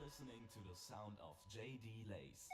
listening to the sound of J.D. Lace.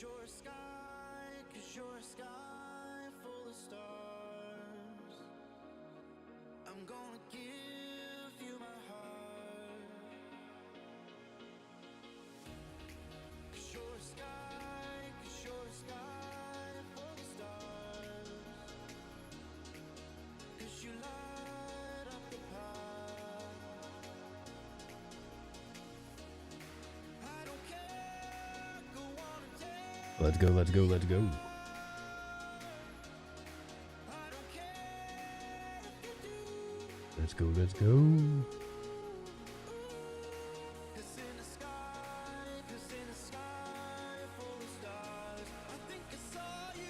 you're a sky, 'cause you're a sky full of stars. I'm gonna give you my heart. 'Cause you're a sky, 'cause you're a sky full of stars. 'Cause you light up the path. I don't care, go on and take. Let's go, let's go, let's go. I don't care if you do. Let's go, let's go. 'Cause in the sky, 'cause in the sky full of stars, I think I saw you.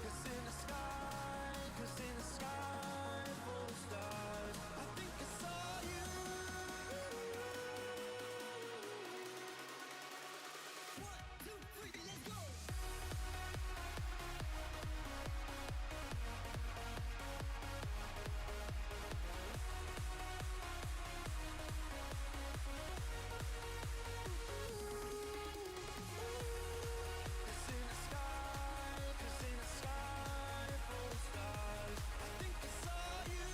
Cause in the sky, 'cause in the sky full of stars, I think I saw you. 1, 2, 3, let's go. Cause in the sky, 'cause in the sky full of stars, I think I saw you.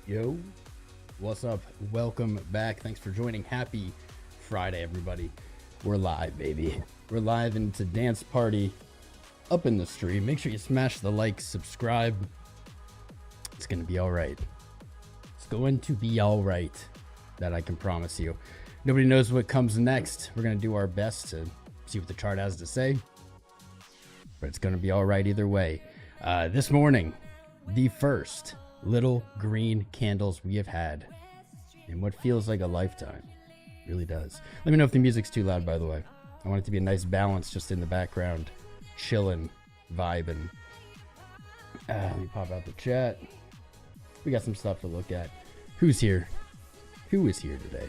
Yo, what's up? Welcome back. Thanks for joining. Happy Friday, everybody. We're live, baby. We're live, and it's a dance party up in the stream. Make sure you smash the like, subscribe. It's going to be all right. It's going to be all right. That I can promise you. Nobody knows what comes next. We're going to do our best to see what the chart has to say. But it's going to be all right either way. This morning, the first little green candles we have had in what feels like a lifetime. Really does. Let me know if the music's too loud, by the way. I want it to be a nice balance just in the background. Chilling, vibing. Let me pop out the chat. We got some stuff to look at. Who's here? Who is here today?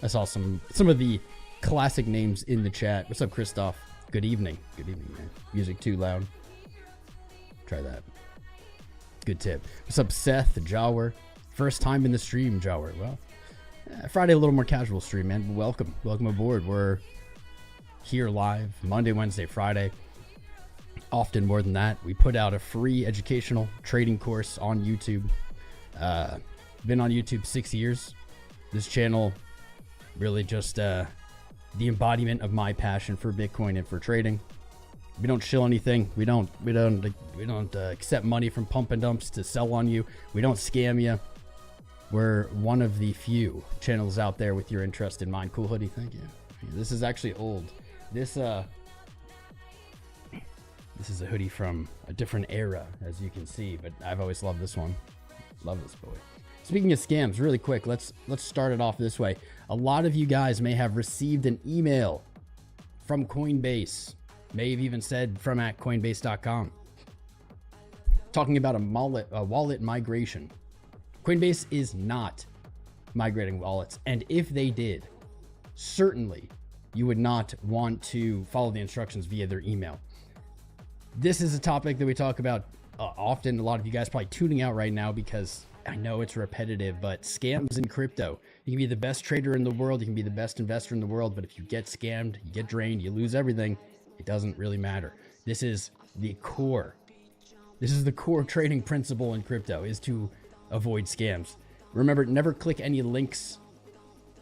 I saw some of the classic names in the chat. What's up, Christoph? Good evening. Good evening, man. Music too loud. Try that. Good tip. What's up, Seth, Jawer? First time in the stream, Jawer. Well, Friday a little more casual stream, man. But welcome. Welcome aboard. We're here live Monday, Wednesday, Friday. Often more than that. We put out a free educational trading course on YouTube. Been on YouTube 6 years. This channel really just the embodiment of my passion for Bitcoin and for trading. We don't shill anything. We don't accept money from pump and dumps to sell on you. We don't scam you. We're one of the few channels out there with your interest in mind. Cool hoodie, thank you. This is actually old. This is a hoodie from a different era, as you can see, but I've always loved this one. Love this boy. Speaking of scams, really quick, let's start it off this way. A lot of you guys may have received an email from Coinbase. May have even said from at Coinbase.com, talking about a wallet migration. Coinbase is not migrating wallets, and if they did, certainly you would not want to follow the instructions via their email. This is a topic that we talk about often. A lot of you guys probably tuning out right now because I know it's repetitive, but scams in crypto. You can be the best trader in the world, you can be the best investor in the world, but if you get scammed, you get drained, you lose everything. It doesn't really matter. This is the core. This is the core trading principle in crypto, is to avoid scams. Remember, never click any links.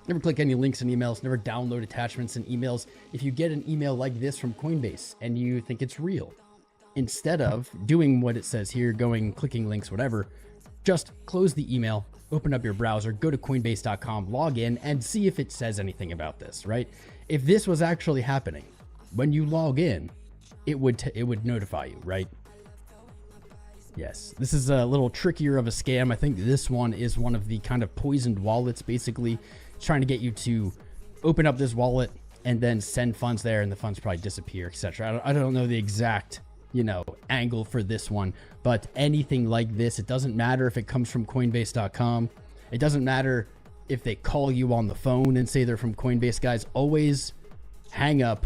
Never click any links in emails. Never download attachments in emails. If you get an email like this from Coinbase and you think it's real, instead of doing what it says here, clicking links, whatever, just close the email, open up your browser, go to Coinbase.com, log in, and see if it says anything about this, right? If this was actually happening, when you log in, it would notify you, right? Yes, this is a little trickier of a scam. I think this one is one of the kind of poisoned wallets, basically trying to get you to open up this wallet, and then send funds there, and the funds probably disappear, etc. I don't know the exact, you know, angle for this one, but anything like this, it doesn't matter if it comes from Coinbase.com. It doesn't matter if they call you on the phone and say they're from Coinbase, guys. Always hang up,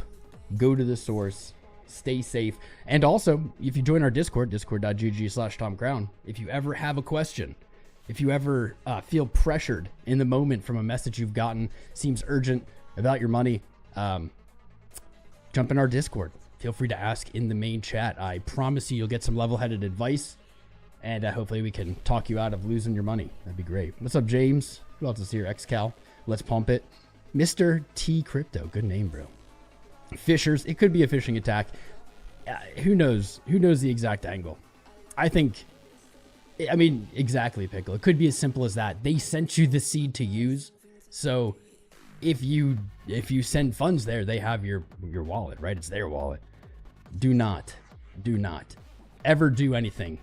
go to the source, stay safe. And also, if you join our Discord, discord.gg/TomCrown, if you ever have a question, if you ever feel pressured in the moment from a message you've gotten, seems urgent about your money, jump in our Discord. Feel free to ask in the main chat. I promise you'll get some level-headed advice, and hopefully we can talk you out of losing your money. That'd be great. What's up, James? Who else is here? XCal. Let's pump it. Mr. T Crypto. Good name, bro. Fishers. It could be a phishing attack. Who knows? Who knows the exact angle? I mean, exactly, Pickle. It could be as simple as that. They sent you the seed to use, so if you send funds there, they have your wallet, right? It's their wallet. Do not ever do anything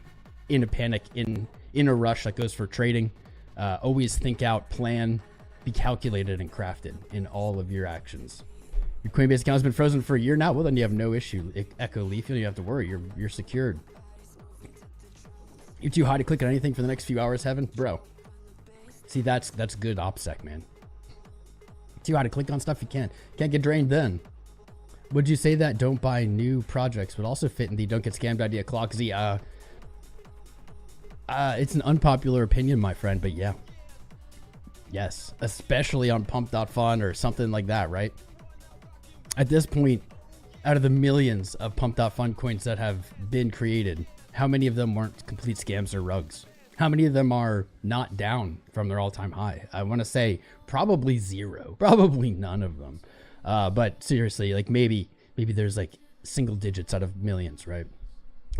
in a panic, in a rush that goes for trading. Always think out, plan, be calculated and crafted in all of your actions. Your Coinbase account has been frozen for a year now. Well, then you have no issue. Echo Leaf, you don't have to worry. You're secured. You're too high to click on anything for the next few hours, Heaven? Bro. See, that's good OPSEC, man. Too high to click on stuff, you can't get drained then. Would you say that don't buy new projects would also fit in the don't get scammed idea, 𝐂𝐡𝐚𝐫𝐭 𝐬𝐧? It's an unpopular opinion, my friend, but yeah. Yes, especially on pump.fun or something like that, right? At this point, out of the millions of pump.fun coins that have been created, how many of them weren't complete scams or rugs? How many of them are not down from their all-time high? I want to say probably zero, probably none of them. But seriously, like maybe there's like single digits out of millions, right?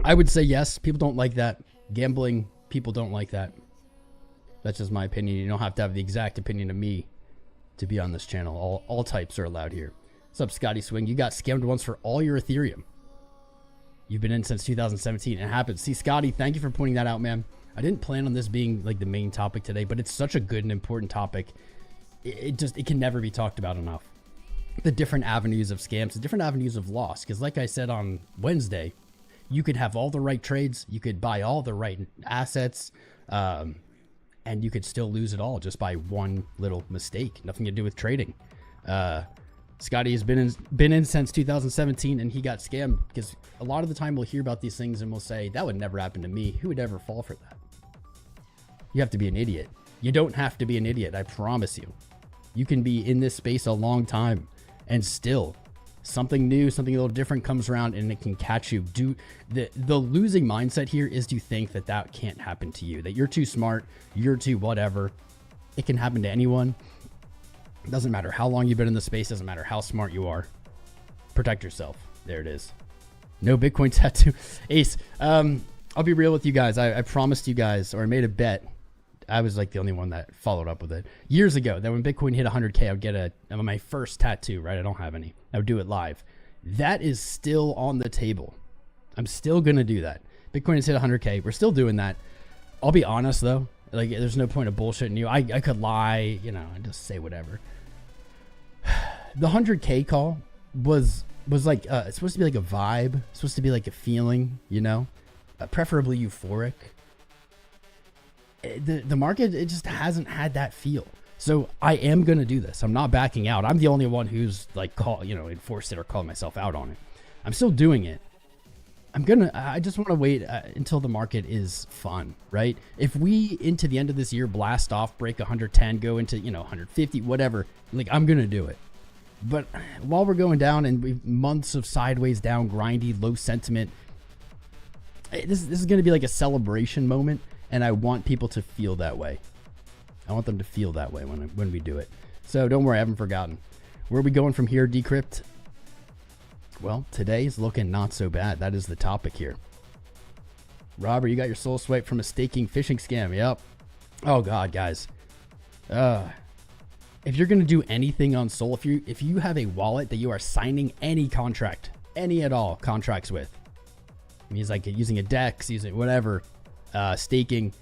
I would say yes. People don't like that. Gambling, people don't like that. That's just my opinion. You don't have to have the exact opinion of me to be on this channel. All types are allowed here. What's up, Scotty Swing? You got scammed once for all your Ethereum. You've been in since 2017. It happens. See, Scotty, thank you for pointing that out, man. I didn't plan on this being like the main topic today, but it's such a good and important topic. It can never be talked about enough. The different avenues of scams, the different avenues of loss. Because like I said on Wednesday, you could have all the right trades, you could buy all the right assets, and you could still lose it all just by one little mistake. Nothing to do with trading. Scotty has been in since 2017, and he got scammed because a lot of the time we'll hear about these things and we'll say, that would never happen to me. Who would ever fall for that? You have to be an idiot. You don't have to be an idiot, I promise you. You can be in this space a long time and still something new, something a little different comes around and it can catch you. The losing mindset here is to think that can't happen to you, that you're too smart, you're too whatever. It can happen to anyone. It doesn't matter how long you've been in the space, doesn't matter how smart you are. Protect yourself. There it is. No Bitcoin tattoo. Ace, I'll be real with you guys. I promised you guys, or I made a bet. I was like the only one that followed up with it years ago, that when Bitcoin hit 100K, I would get my first tattoo, right? I don't have any. I would do it live. That is still on the table. I'm still going to do that. Bitcoin has hit 100K. We're still doing that. I'll be honest though. Like, there's no point of bullshitting you. I could lie, you know, and just say whatever. The 100K call was like, it's supposed to be like a vibe. It's supposed to be like a feeling, you know, preferably euphoric. The market, it just hasn't had that feel. So I am going to do this. I'm not backing out. I'm the only one who's like enforced it or called myself out on it. I'm still doing it. I just want to wait until the market is fun, right? If we into the end of this year blast off, break 110, go into 150, whatever, like I'm gonna do it. But while we're going down and we've months of sideways down, grindy, low sentiment, this is gonna be like a celebration moment, and I want people to feel that way. I want them to feel that way when we do it. So don't worry, I haven't forgotten. Where are we going from here, Decrypt? Well, today's looking not so bad. That is the topic here. Robert, you got your soul swiped from a staking phishing scam. Yep. Oh God, guys. If you're gonna do anything on Sol, if you have a wallet that you are signing any contract, any at all contracts with, it means like using a DEX, using whatever, staking,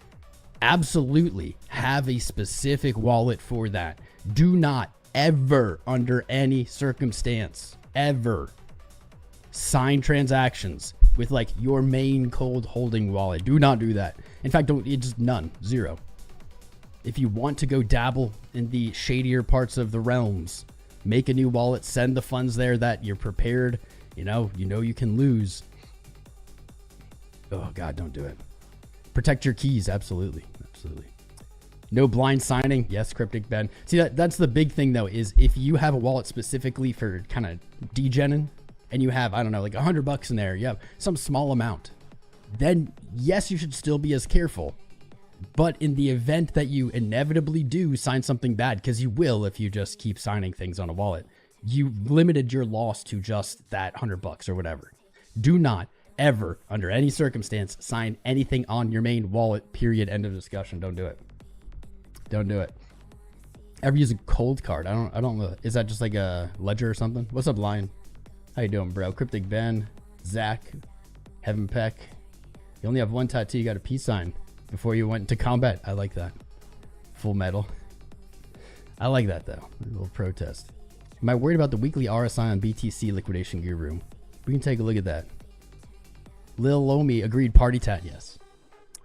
absolutely have a specific wallet for that. Do not ever, under any circumstance, ever sign transactions with like your main cold holding wallet. Do not do that. In fact, don't. It's just none. Zero. If you want to go dabble in the shadier parts of the realms, make a new wallet, send the funds there that you're prepared. You know you can lose. Oh God, don't do it. Protect your keys. Absolutely. No blind signing. Yes, Cryptic Ben. See, that's the big thing though, is if you have a wallet specifically for kind of degenin and you have, I don't know, like $100 in there, you have some small amount, then yes, you should still be as careful. But in the event that you inevitably do sign something bad, because you will if you just keep signing things on a wallet, you limited your loss to just that $100 or whatever. Do not ever, under any circumstance, sign anything on your main wallet, period, end of discussion. Don't do it. Don't do it. Ever use a cold card? I don't know. Is that just like a ledger or something? What's up, Lion? How you doing, bro? Cryptic Ben, Zach, Heaven Peck. You only have one tattoo. You got a peace sign before you went into combat. I like that. Full metal. I like that though. A little protest. Am I worried about the weekly RSI on BTC liquidation guru? We can take a look at that. Lil Lomi agreed, party tat. Yes.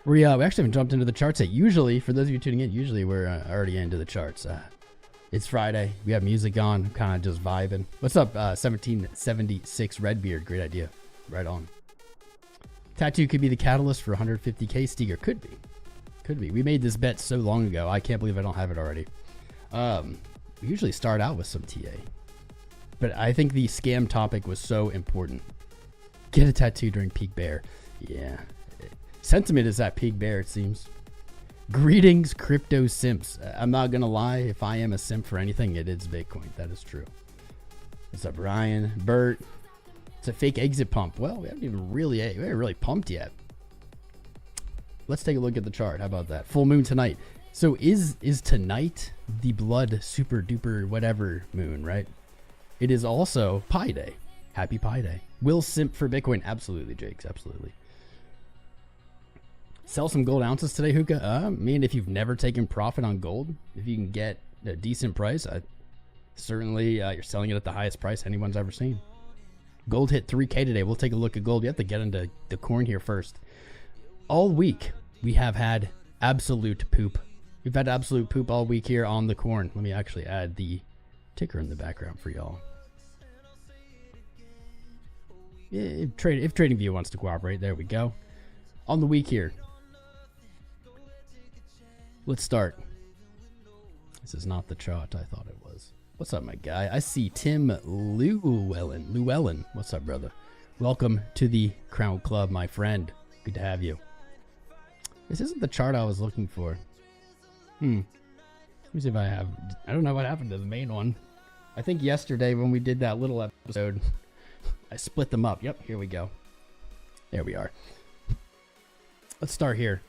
We actually haven't jumped into the charts yet. Usually, for those of you tuning in, usually we're already into the charts. It's Friday. We have music on. Kind of just vibing. What's up, 1776 Redbeard? Great idea. Right on. Tattoo could be the catalyst for 150K Steger. Could be. Could be. We made this bet so long ago. I can't believe I don't have it already. We usually start out with some TA. But I think the scam topic was so important. Get a tattoo during peak bear. Yeah. Sentiment is at peak bear, it seems. Greetings, crypto simps. I'm not going to lie. If I am a simp for anything, it is Bitcoin. That is true. What's up, Ryan? Bert. It's a fake exit pump. Well, we haven't really pumped yet. Let's take a look at the chart. How about that? Full moon tonight. So is tonight the blood super duper whatever moon, right? It is also Pi Day. Happy Pi Day. Will simp for Bitcoin? Absolutely, Jakes. Absolutely. Sell some gold ounces today, Hookah? I mean, if you've never taken profit on gold, if you can get a decent price, certainly you're selling it at the highest price anyone's ever seen. Gold hit 3K today. We'll take a look at gold. We have to get into the corn here first. All week, we have had absolute poop. We've had absolute poop all week here on the corn. Let me actually add the ticker in the background for y'all. If TradingView wants to cooperate, there we go. On the week here, let's start. This is not the chart I thought it was. What's up, my guy? I see Tim Llewellyn. What's up, brother? Welcome to the Crown Club, my friend. Good to have you. This isn't the chart I was looking for. Let me see if I have... I don't know what happened to the main one. I think yesterday when we did that little episode, I split them up. Yep, here we go. There we are. Let's start here.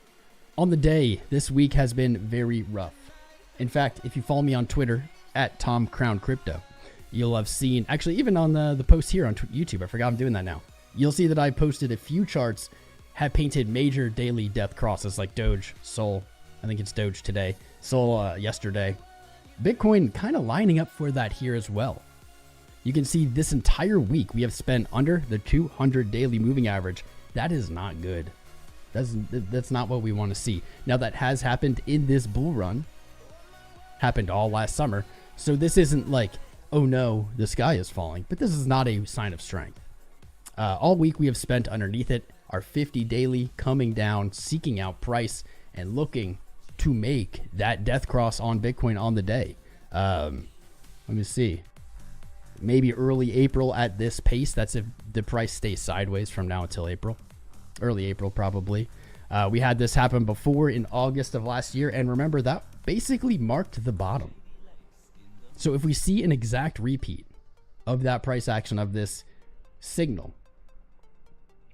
On the day, this week has been very rough. In fact, if you follow me on Twitter, at TomCrownCrypto, you'll have seen, actually even on the post here on YouTube, I forgot I'm doing that now. You'll see that I posted a few charts, have painted major daily death crosses like Doge, Sol, I think it's Doge today, Sol yesterday. Bitcoin kind of lining up for that here as well. You can see this entire week we have spent under the 200 daily moving average. That is not good. That's not what we want to see. Now that has happened in this bull run, happened all last summer. So this isn't like, oh no, the sky is falling, but this is not a sign of strength. All week we have spent underneath it, our 50 daily coming down, seeking out price and looking to make that death cross on Bitcoin on the day. Let me see. Maybe early April at this pace. That's if the price stays sideways from now until April. Early April, probably. We had this happen before in August of last year. And remember, that basically marked the bottom. So if we see an exact repeat of that price action of this signal,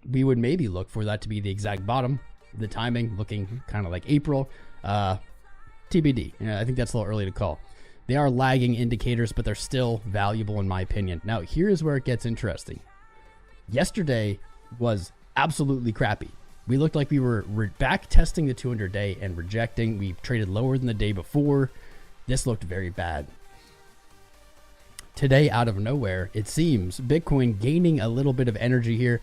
we would maybe look for that to be the exact bottom. The timing looking kind of like April. TBD. I think that's a little early to call. They are lagging indicators, but they're still valuable in my opinion. Now, here's where it gets interesting. Yesterday was absolutely crappy. We looked like we were back testing the 200-day and rejecting. We traded lower than the day before. This looked very bad. today, out of nowhere, it seems Bitcoin gaining a little bit of energy here.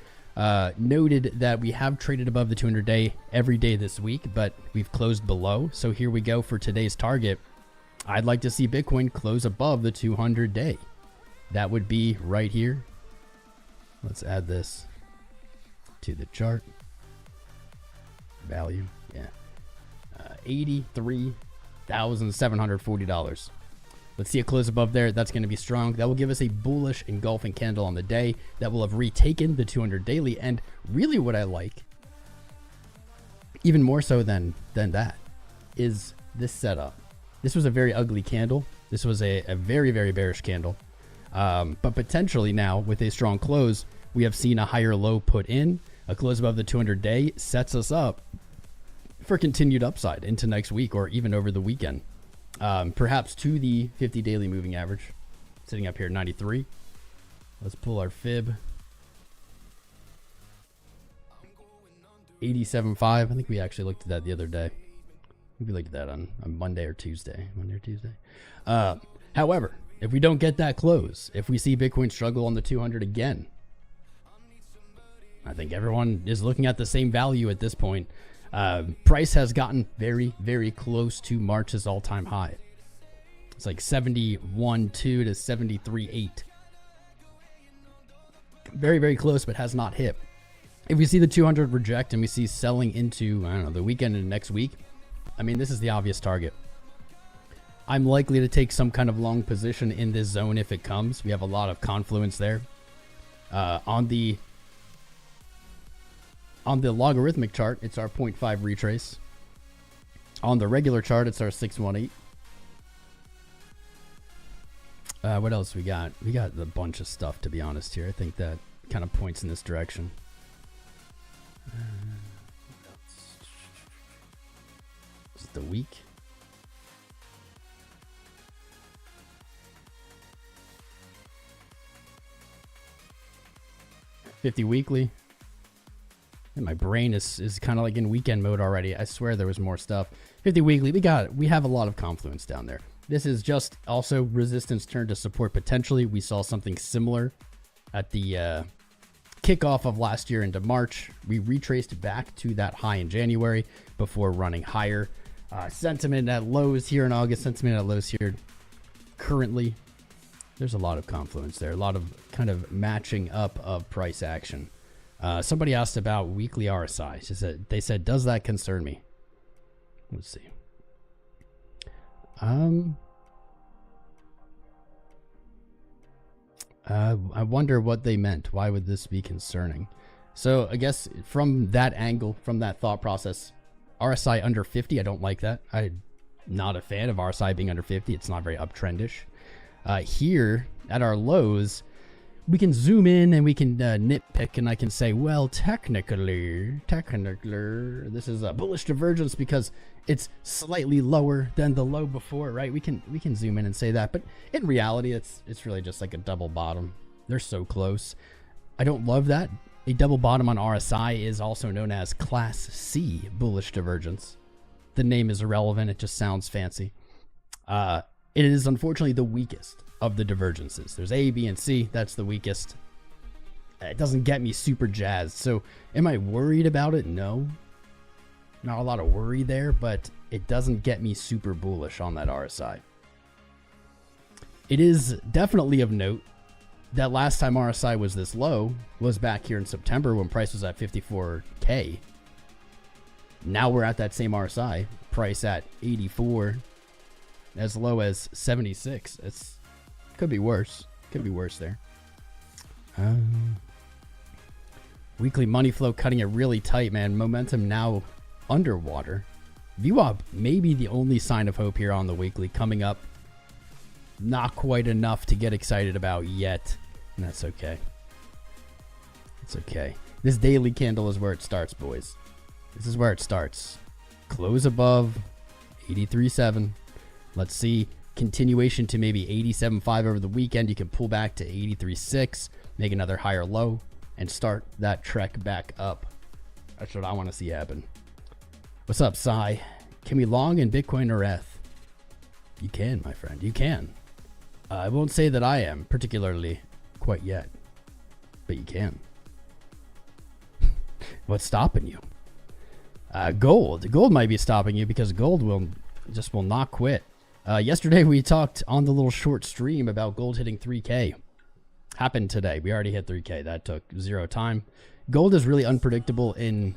Noted that we have traded above the 200-day every day this week, but we've closed below. So here we go for today's target. I'd like to see Bitcoin close above the 200-day. That would be right here. Let's add this to the chart. Value, yeah. $83,740. Let's see a close above there. That's going to be strong. That will give us a bullish engulfing candle on the day that will have retaken the 200 daily. And really what I like, even more so than that, is this setup. This was a very ugly candle. This was a very, very bearish candle. But potentially now with a strong close, we have seen a higher low put in. A close above the 200 day sets us up for continued upside into next week or even over the weekend. Perhaps to the 50 daily moving average, sitting up here at 93. Let's pull our fib. 87.5. I think we actually looked at that the other day. We looked at that on Monday or Tuesday. However, if we don't get that close, if we see Bitcoin struggle on the 200 again, I think everyone is looking at the same value at this point. Price has gotten very, very close to March's all-time high. It's like 71.2 to 73.8. Very, very close, but has not hit. If we see the 200 reject and we see selling into, I don't know, the weekend and next week, I mean, this is the obvious target. I'm likely to take some kind of long position in this zone if it comes. We have a lot of confluence there. On the logarithmic chart, it's our 0.5 retrace. On the regular chart, it's our 618. What else we got? We got a bunch of stuff, to be honest, here. I think that kind of points in this direction. Is it the week? $50 weekly. And my brain is kind of like in weekend mode already. I swear there was more stuff. 50 weekly. We have a lot of confluence down there. This is just also resistance turned to support potentially. We saw something similar at the kickoff of last year into March. We retraced back to that high in January before running higher. Sentiment at lows here in August. Sentiment at lows here currently. There's a lot of confluence there. A lot of kind of matching up of price action. Somebody asked about weekly RSI. They said, does that concern me? Let's see. I wonder what they meant. Why would this be concerning? So I guess from that angle, from that thought process, RSI under 50, I don't like that. I'm not a fan of RSI being under 50. It's not very uptrendish. Here at our lows, we can zoom in and we can nitpick, and I can say, well, technically, this is a bullish divergence because it's slightly lower than the low before, right? We can zoom in and say that, but in reality, it's really just like a double bottom. They're so close. I don't love that. A double bottom on RSI is also known as Class C bullish divergence. The name is irrelevant. It just sounds fancy. It is unfortunately the weakest of the divergences. There's A, B, and C. That's the weakest. It doesn't get me super jazzed. So am I worried about it? No. Not a lot of worry there, but it doesn't get me super bullish on that RSI. It is definitely of note that last time RSI was this low was back here in September when price was at 54K. Now we're at that same RSI, price at 84, as low as 76. It's could be worse. Could be worse there. Weekly money flow cutting it really tight, man. Momentum now underwater. VWAP may be the only sign of hope here on the weekly coming up. Not quite enough to get excited about yet. And that's okay. It's okay. This daily candle is where it starts, boys. This is where it starts. Close above 83.7. Let's see. Continuation to maybe 87.5 over the weekend. You can pull back to 83.6, make another higher low, and start that trek back up. That's what I want to see happen. What's up, Sai? Can we long in Bitcoin or ETH? You can, my friend. You can. I won't say that I am particularly quite yet, but you can. What's stopping you? Gold. Gold might be stopping you because gold will not quit. Yesterday we talked on the little short stream about gold hitting 3K. Happened today. We already hit 3K. That took 0 time. Gold is really unpredictable in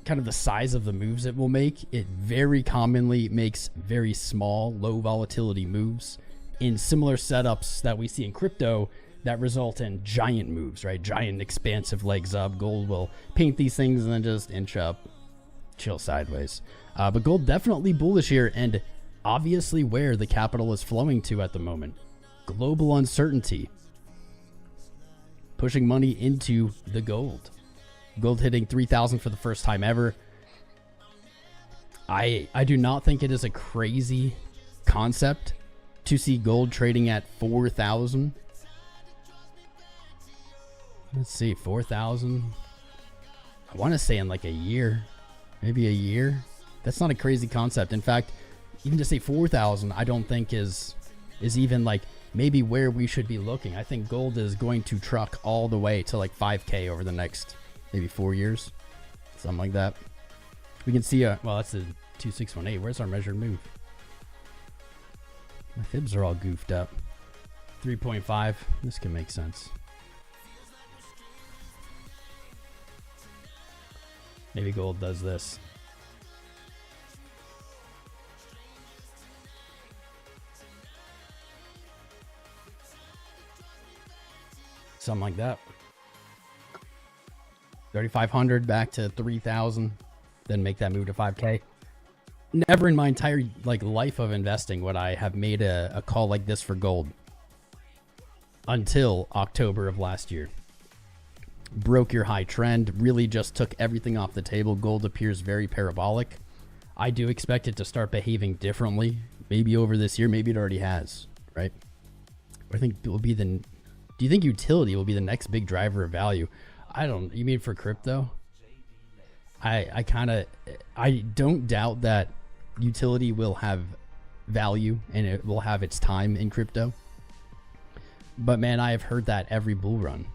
kind of the size of the moves it will make. It very commonly makes very small, low volatility moves in similar setups that we see in crypto that result in giant moves, right? Giant expansive legs up. Gold will paint these things and then just inch up, chill sideways. But gold definitely bullish here, and obviously where the capital is flowing to at the moment. Global uncertainty pushing money into the gold. Gold hitting 3,000 for the first time ever. I do not think it is a crazy concept to see gold trading at 4,000. Let's see, 4,000. I want to say in like a year, maybe a year. That's not a crazy concept. In fact, even to say 4,000, I don't think is even like maybe where we should be looking. I think gold is going to truck all the way to like 5K over the next maybe 4 years, something like that. We can see well, that's the 2618. Where's our measured move? My fibs are all goofed up. 3.5. This can make sense. Maybe gold does this. Something like that. 3,500 back to 3,000, then make that move to 5K. Never in my entire life of investing would I have made a call like this for gold until October of last year. Broke your high trend, really just took everything off the table. Gold appears very parabolic. I do expect it to start behaving differently, maybe over this year. Maybe it already has, right? I think it will be the. Do you think utility will be the next big driver of value? I don't. You mean for crypto? I don't doubt that utility will have value and it will have its time in crypto. But man, I have heard that every bull run.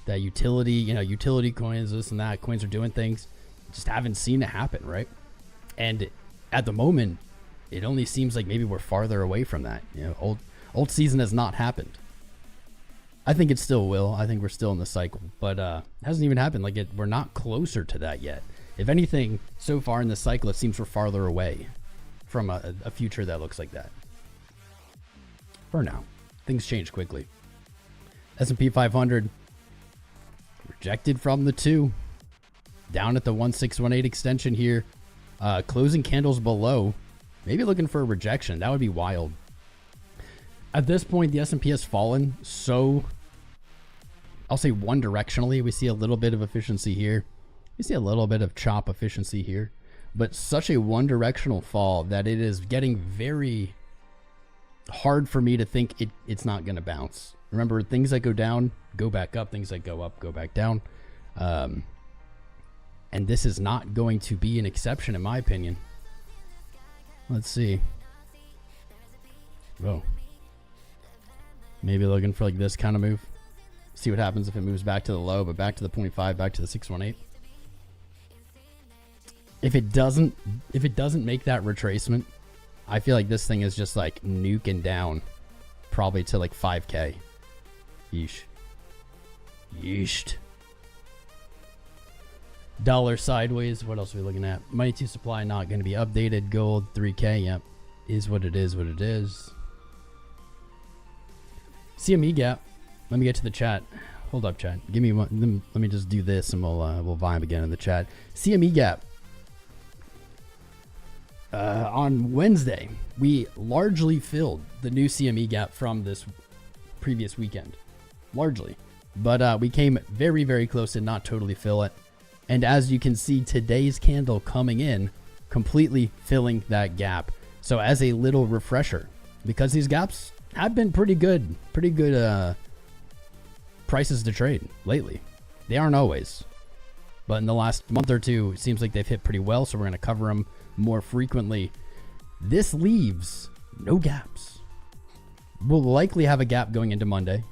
That utility, utility coins, this and that, coins are doing things. Just haven't seen it happen, right? And at the moment, it only seems like maybe we're farther away from that. Old season has not happened. I think it still will. I think we're still in the cycle, but it hasn't even happened. We're not closer to that yet. If anything, so far in the cycle, it seems we're farther away from a future that looks like that. For now, things change quickly. S&P 500 rejected from the 2, down at the 1618 extension here, closing candles below, maybe looking for a rejection. That would be wild. At this point, the S&P has fallen, so I'll say one directionally. We see a little bit of efficiency here. We see a little bit of chop efficiency here, but such a one directional fall that it is getting very hard for me to think it's not going to bounce. Remember, things that go down, go back up. Things that go up, go back down. And this is not going to be an exception, in my opinion. Let's see. Whoa. Maybe looking for this kind of move. See what happens if it moves back to the low, but back to the 0.5, back to the 618. If it doesn't make that retracement, I feel like this thing is just nuking down probably to 5K. Yeesh. Yeesh. Dollar sideways. What else are we looking at? Money to supply not going to be updated. Gold 3K. Yep. Is what it is. What it is. CME gap. Let me get to the chat. Hold up, chat. Give me one. Let me just do this, and we'll vibe again in the chat. CME gap. On Wednesday, we largely filled the new CME gap from this previous weekend. Largely. But we came very, very close to not totally fill it. And as you can see, today's candle coming in, completely filling that gap. So as a little refresher, because these gaps have been pretty good prices to trade lately. They aren't always. But in the last month or two, it seems like they've hit pretty well, so we're going to cover them more frequently. This leaves no gaps. we'll likely have a gap going into Monday,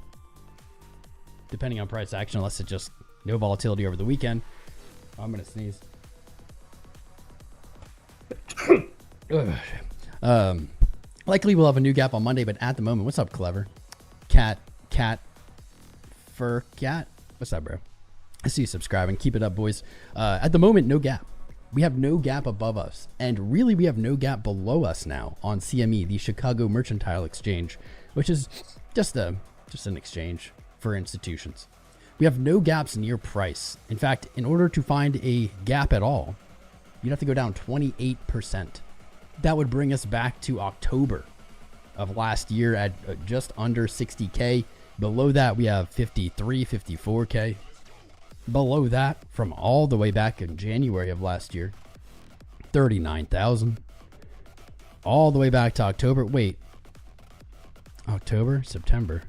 depending on price action, unless it's just no volatility over the weekend. Oh, I'm gonna sneeze. Likely we'll have a new gap on Monday, but at the moment, what's up, Clever? Cat, Fur Cat. What's up, bro? I see you subscribing. Keep it up, boys. At the moment, no gap. We have no gap above us, and really we have no gap below us now on CME, the Chicago Mercantile Exchange, which is just an exchange for institutions. We have no gaps near price. In fact, in order to find a gap at all, you'd have to go down 28%. That would bring us back to October of last year at just under 60K. Below that, we have 53, 54K. Below that, from all the way back in January of last year, 39,000. All the way back to October. Wait. October? September.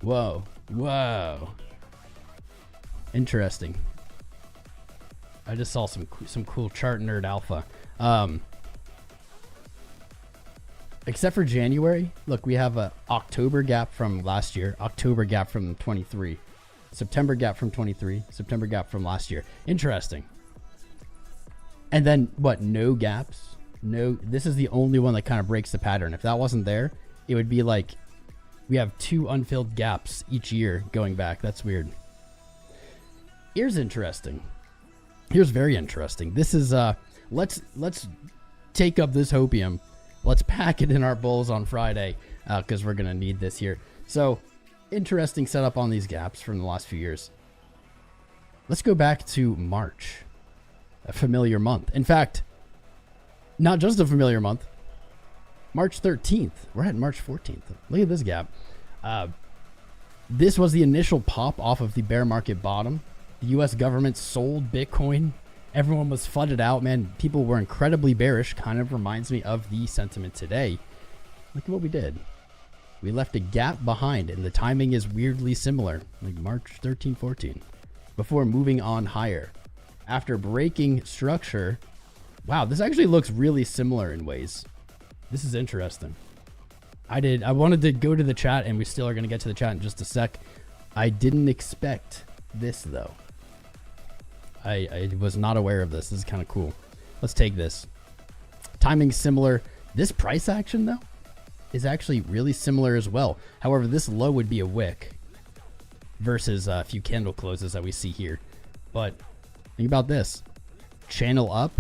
Whoa. Interesting. I just saw some cool chart nerd alpha. Except for January, look, we have a October gap from last year, October gap from 23, September gap from 23, September gap from last year. Interesting. And then what? No gaps? No, this is the only one that kind of breaks the pattern. If that wasn't there, it would be like we have 2 unfilled gaps each year going back. That's weird. Here's interesting. Here's very interesting. This is let's take up this hopium. Let's pack it in our bowls on Friday because we're gonna need this here. So interesting setup on these gaps from the last few years. Let's go back to March, a familiar month. In fact, not just a familiar month. March 13th. We're at March 14th. Look at this gap. This was the initial pop off of the bear market bottom. The U.S. government sold Bitcoin. Everyone was flooded out, man. People were incredibly bearish. Kind of reminds me of the sentiment today. Look at what we did. We left a gap behind, and the timing is weirdly similar, like March 13, 14, before moving on higher. After breaking structure, wow, this actually looks really similar in ways. This is interesting. I wanted to go to the chat, and we still are going to get to the chat in just a sec. I didn't expect this, though. I was not aware of this. This is kind of cool. Let's take this. Timing similar. This price action, though, is actually really similar as well. However, this low would be a wick versus a few candle closes that we see here. But think about this. Channel up,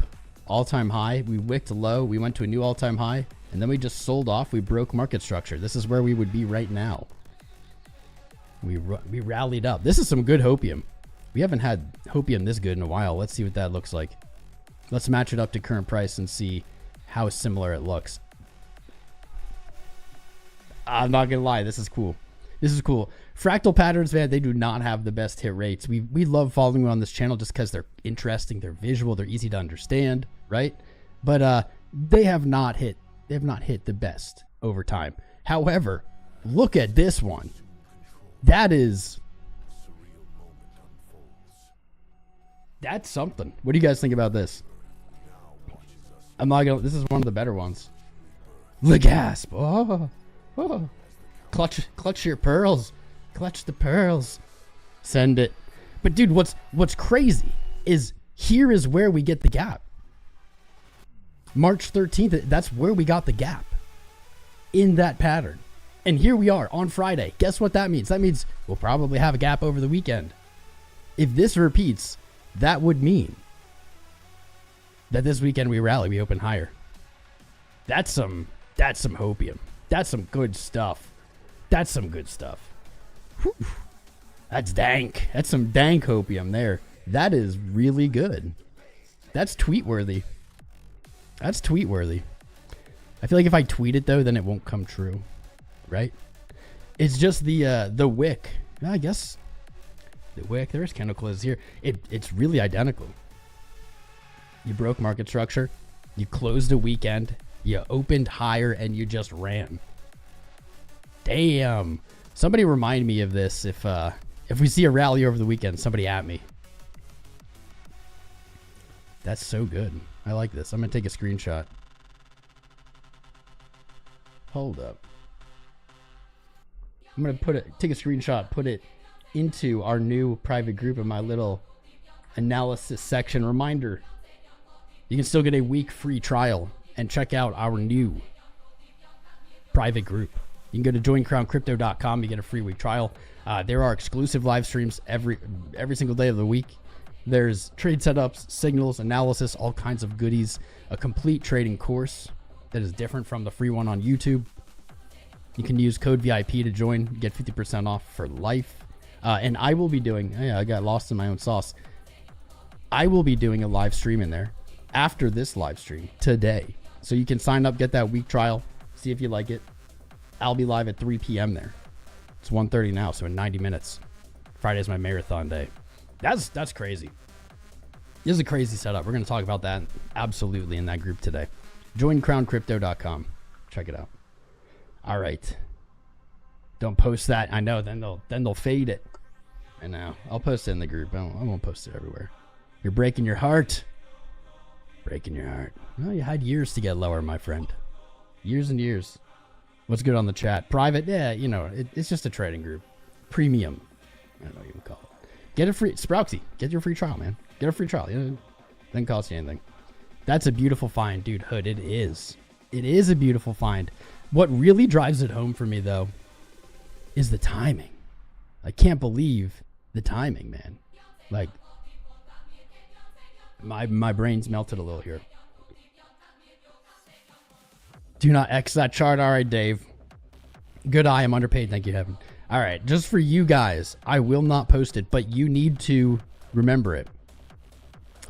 all-time high. We wicked low. We went to a new all-time high, and then we just sold off. We broke market structure. This is where we would be right now. We rallied up. This is some good hopium. We haven't had hopium this good in a while. Let's see what that looks like. Let's match it up to current price and see how similar it looks. I'm not gonna lie, this is cool. This is cool. Fractal patterns, man, they do not have the best hit rates. We love following them on this channel just because they're interesting, they're visual, they're easy to understand, right? But they have not hit the best over time. However, look at this one. That's something. What do you guys think about this? This is one of the better ones. The gasp. Oh. Clutch your pearls. Clutch the pearls. Send it. But dude, what's crazy is here is where we get the gap. March 13th, that's where we got the gap in that pattern. And here we are on Friday. Guess what that means? That means we'll probably have a gap over the weekend. If this repeats, that would mean that this weekend we rally, we open higher. That's some hopium. That's some good stuff. That's some good stuff. Whew. That's dank. That's some dank hopium there. That is really good. That's tweet-worthy. That's tweet-worthy. I feel like if I tweet it, though, then it won't come true. Right? It's just the wick. I guess the wick. There's candle closes here. It's really identical. You broke market structure. You closed a weekend. You opened higher and you just ran. Damn. Somebody remind me of this if we see a rally over the weekend. Somebody at me. That's so good. I like this. I'm gonna take a screenshot. Hold up. I'm going to take a screenshot, put it into our new private group in my little analysis section. Reminder, you can still get a week free trial and check out our new private group. You can go to joincrowncrypto.com. You get a free week trial. There are exclusive live streams every single day of the week. There's trade setups, signals, analysis, all kinds of goodies. A complete trading course that is different from the free one on YouTube. You can use code VIP to join, get 50% off for life. And I will be doing, I got lost in my own sauce. I will be doing a live stream in there after this live stream today. So you can sign up, get that week trial, see if you like it. I'll be live at 3 p.m. there. It's 1:30 now, so in 90 minutes. Friday's my marathon day. That's crazy. This is a crazy setup. We're going to talk about that absolutely in that group today. Joincrowncrypto.com. Check it out. All right. Don't post that. I know. Then they'll fade it. I know. I'll post it in the group. I won't post it everywhere. You're breaking your heart. Breaking your heart. Well, you had years to get lower, my friend. Years and years. What's good on the chat? Private? Yeah, you know, it's just a trading group. Premium. I don't know what you can call it. Get a free... Sprouxy, get your free trial, man. Get a free trial. You know, doesn't cost you anything. That's a beautiful find, dude. Hood, it is. It is a beautiful find. What really drives it home for me, though, is the timing. I can't believe the timing, man. Like, my brain's melted a little here. Do not X that chart. All right, Dave. Good eye. I'm underpaid. Thank you, Heaven. All right. Just for you guys, I will not post it, but you need to remember it.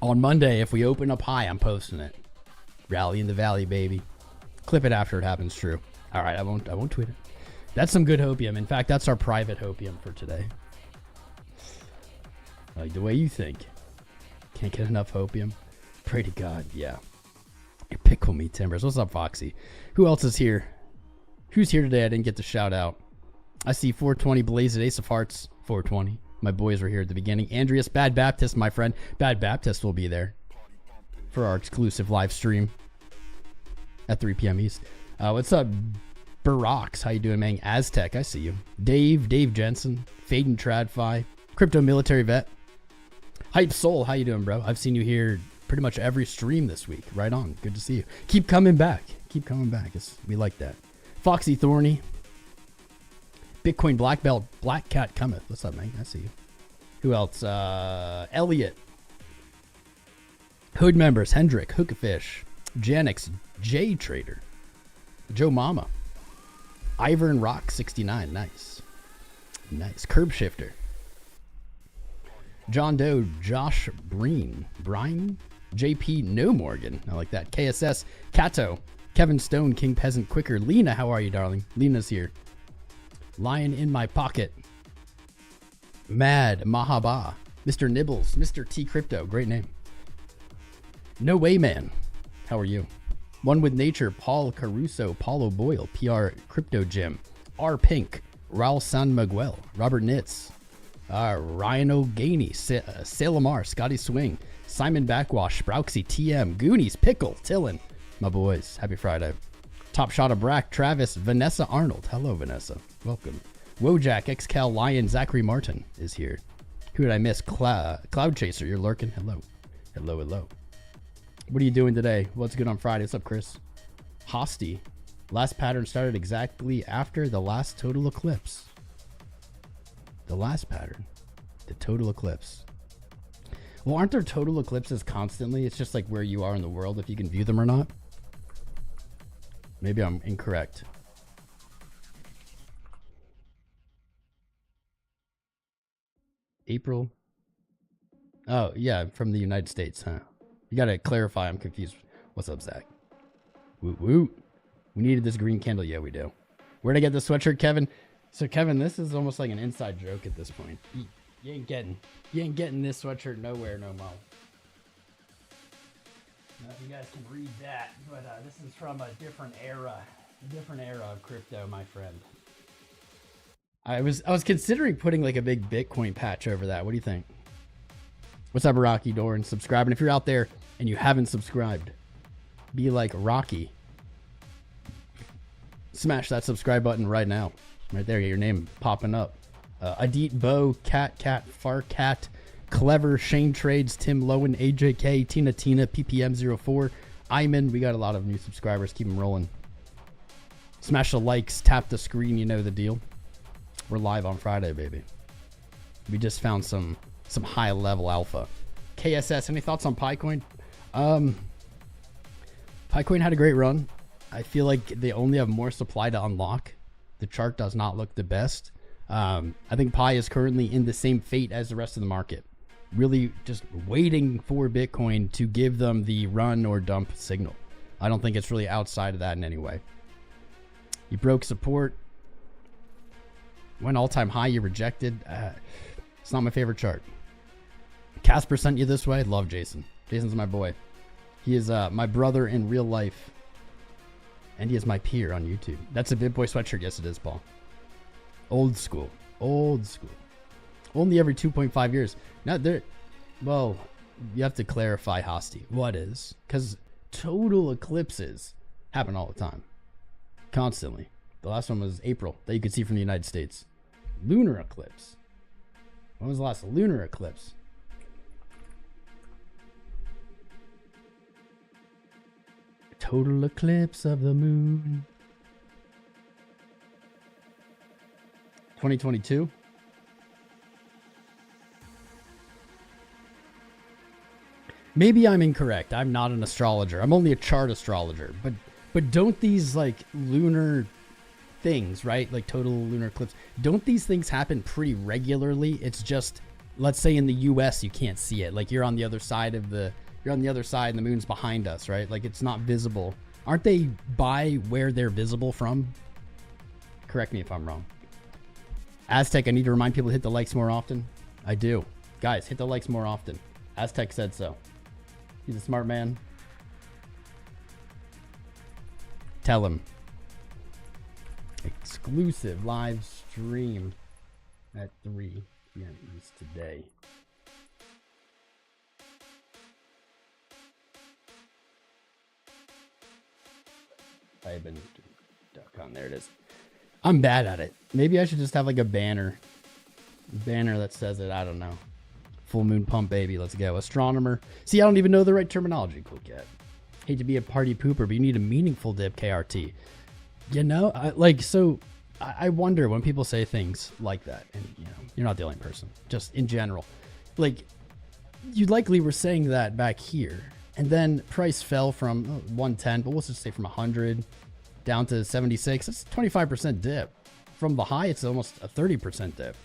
On Monday, if we open up high, I'm posting it. Rally in the valley, baby. Clip it after it happens true. All right. I won't tweet it. That's some good Hopium. In fact, that's our private Hopium for today. Like the way you think. Can't get enough Hopium. Pray to God. Yeah. Pickle me timbers. What's up, Foxy? Who else is here? Who's here today? I didn't get to shout out. I see 420 Blazed Ace of Hearts. 420. My boys were here at the beginning. Andreas, Bad Baptist, my friend. Bad Baptist will be there for our exclusive live stream at 3 p.m. East. What's up, Barax? How you doing, man? Aztec, I see you. Dave Jensen, Faden Tradfi, Crypto Military Vet. Hype Soul, how you doing, bro? I've seen you here pretty much every stream this week. Right on. Good to see you. Keep coming back. Keep coming back. We like that. Foxy Thorny. Bitcoin Black Belt. Black Cat Cometh. What's up, man? I see you. Who else? Elliot. Hood members. Hendrick. Hookafish. Janix. J Trader. Joe Mama. Ivern Rock 69. Nice. Nice. Curb Shifter. John Doe. Josh Breen. JP No Morgan. I like that. KSS. Kato. Kevin Stone. King Peasant Quicker. Lena, how are you, darling? Lena's here. Lion in my pocket. Mad Mahaba. Mr. Nibbles. Mr. T Crypto. Great name. No Way Man. How are you? One with Nature. Paul Caruso. Paulo Boyle. PR Crypto Gym. R Pink. Raul San Miguel. Robert Nitz. Ryan O'Ganey. Salamar. Scotty Swing. Simon Backwash. Sprouxy. TM. Goonies. Pickle. Tillin. My boys. Happy Friday. Top Shot of Brack. Travis. Vanessa Arnold. Hello, Vanessa. Welcome. Wojak. XCal Lion. Zachary Martin is here. Who did I miss? Cloud Chaser. You're lurking. Hello. Hello. What are you doing today? What's good on Friday? What's up, Chris? Hosty. Last pattern started exactly after the last total eclipse. The last pattern. The total eclipse. Well, aren't there total eclipses constantly? It's just like where you are in the world, if you can view them or not. Maybe I'm incorrect. April. Oh, yeah, from the United States, huh? You gotta clarify. I'm confused. What's up, Zach? Woot woot. We needed this green candle. Yeah, we do. Where'd I get this sweatshirt, Kevin? So, Kevin, this is almost like an inside joke at this point. You ain't getting this sweatshirt nowhere no more. Now, if you guys can read that, but this is from a different era of crypto, my friend. I was considering putting like a big Bitcoin patch over that. What do you think? What's up, Rocky Dorn? Subscribe, and if you're out there and you haven't subscribed, be like Rocky. Smash that subscribe button right now. Right there, your name popping up. 𝐂𝐡𝐚𝐫𝐭 𝐬𝐡, FarCat, Clever, Shane Trades, Tim Lowen, AJK, Tina, PPM04, Iman. We got a lot of new subscribers. Keep them rolling. Smash the likes, tap the screen. You know the deal. We're live on Friday, baby. We just found some high level alpha. KSS, any thoughts on 𝐵𝐾oin? 𝐵𝐾oin had a great run. I feel like they only have more supply to unlock. The chart does not look the best. I think Pi is currently in the same fate as the rest of the market. Really just waiting for Bitcoin to give them the run or dump signal. I don't think it's really outside of that in any way. You broke support. Went all-time high, you rejected. It's not my favorite chart. Casper sent you this way. Love Jason. Jason's my boy. He is my brother in real life. And he is my peer on YouTube. That's a BitBoy sweatshirt. Yes, it is, Paul. Old school. Old school. Only every 2.5 years. Now, well, you have to clarify, Hosty. What is? Because total eclipses happen all the time. Constantly. The last one was April, that you could see from the United States. Lunar eclipse. When was the last lunar eclipse? Total eclipse of the moon. 2022. Maybe I'm incorrect. I'm not an astrologer. I'm only a chart astrologer. But don't these like lunar things, right? Like total lunar eclipse. Don't these things happen pretty regularly? It's just, let's say in the US you can't see it. Like you're on the other side of the and the moon's behind us, right? Like it's not visible. Aren't they by where they're visible from? Correct me if I'm wrong. Aztec, I need to remind people to hit the likes more often. I do. Guys, hit the likes more often. Aztec said so. He's a smart man. Tell him. Exclusive live stream at 3 p.m. East today. I've been duck on. There it is. I'm bad at it. Maybe I should just have like a banner that says it. I don't know. Full moon pump, baby. Let's go. Astronomer. See, I don't even know the right terminology. Cool cat. Hate to be a party pooper, but you need a meaningful dip, KRT. You know, I wonder when people say things like that, and you know, you're not the only person. Just in general, like you likely were saying that back here, and then price fell from 110, but let's just say from 100 down to 76. That's a 25% dip. From the high, it's almost a 30% dip.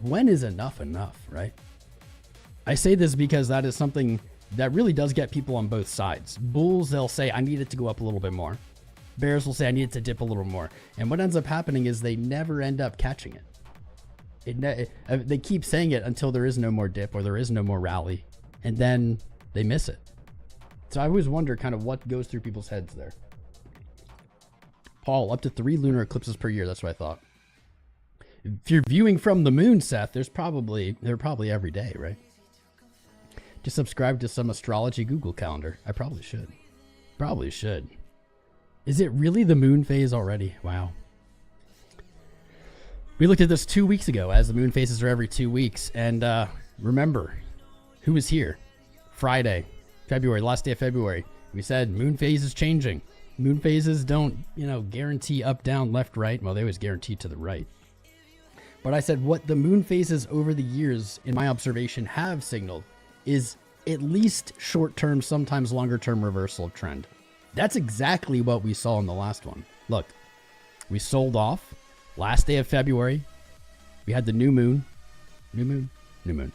When is enough, right? I say this because that is something that really does get people on both sides. Bulls, they'll say, I need it to go up a little bit more. Bears will say, I need it to dip a little more. And what ends up happening is they never end up catching it. They keep saying it until there is no more dip or there is no more rally. And then they miss it. So I always wonder kind of what goes through people's heads there. Paul, up to 3 lunar eclipses per year. That's what I thought. If you're viewing from the moon, Seth, they're probably every day, right? Just subscribe to some astrology Google calendar. I probably should. Probably should. Is it really the moon phase already? Wow. We looked at this 2 weeks ago, as the moon phases are every 2 weeks. And remember, who was here? Friday, February, last day of February. We said moon phase is changing. Moon phases don't, guarantee up, down, left, right. Well, they always guarantee to the right. But I said what the moon phases over the years, in my observation, have signaled is at least short-term, sometimes longer-term reversal trend. That's exactly what we saw in the last one. Look, we sold off last day of February. We had the new moon. New moon.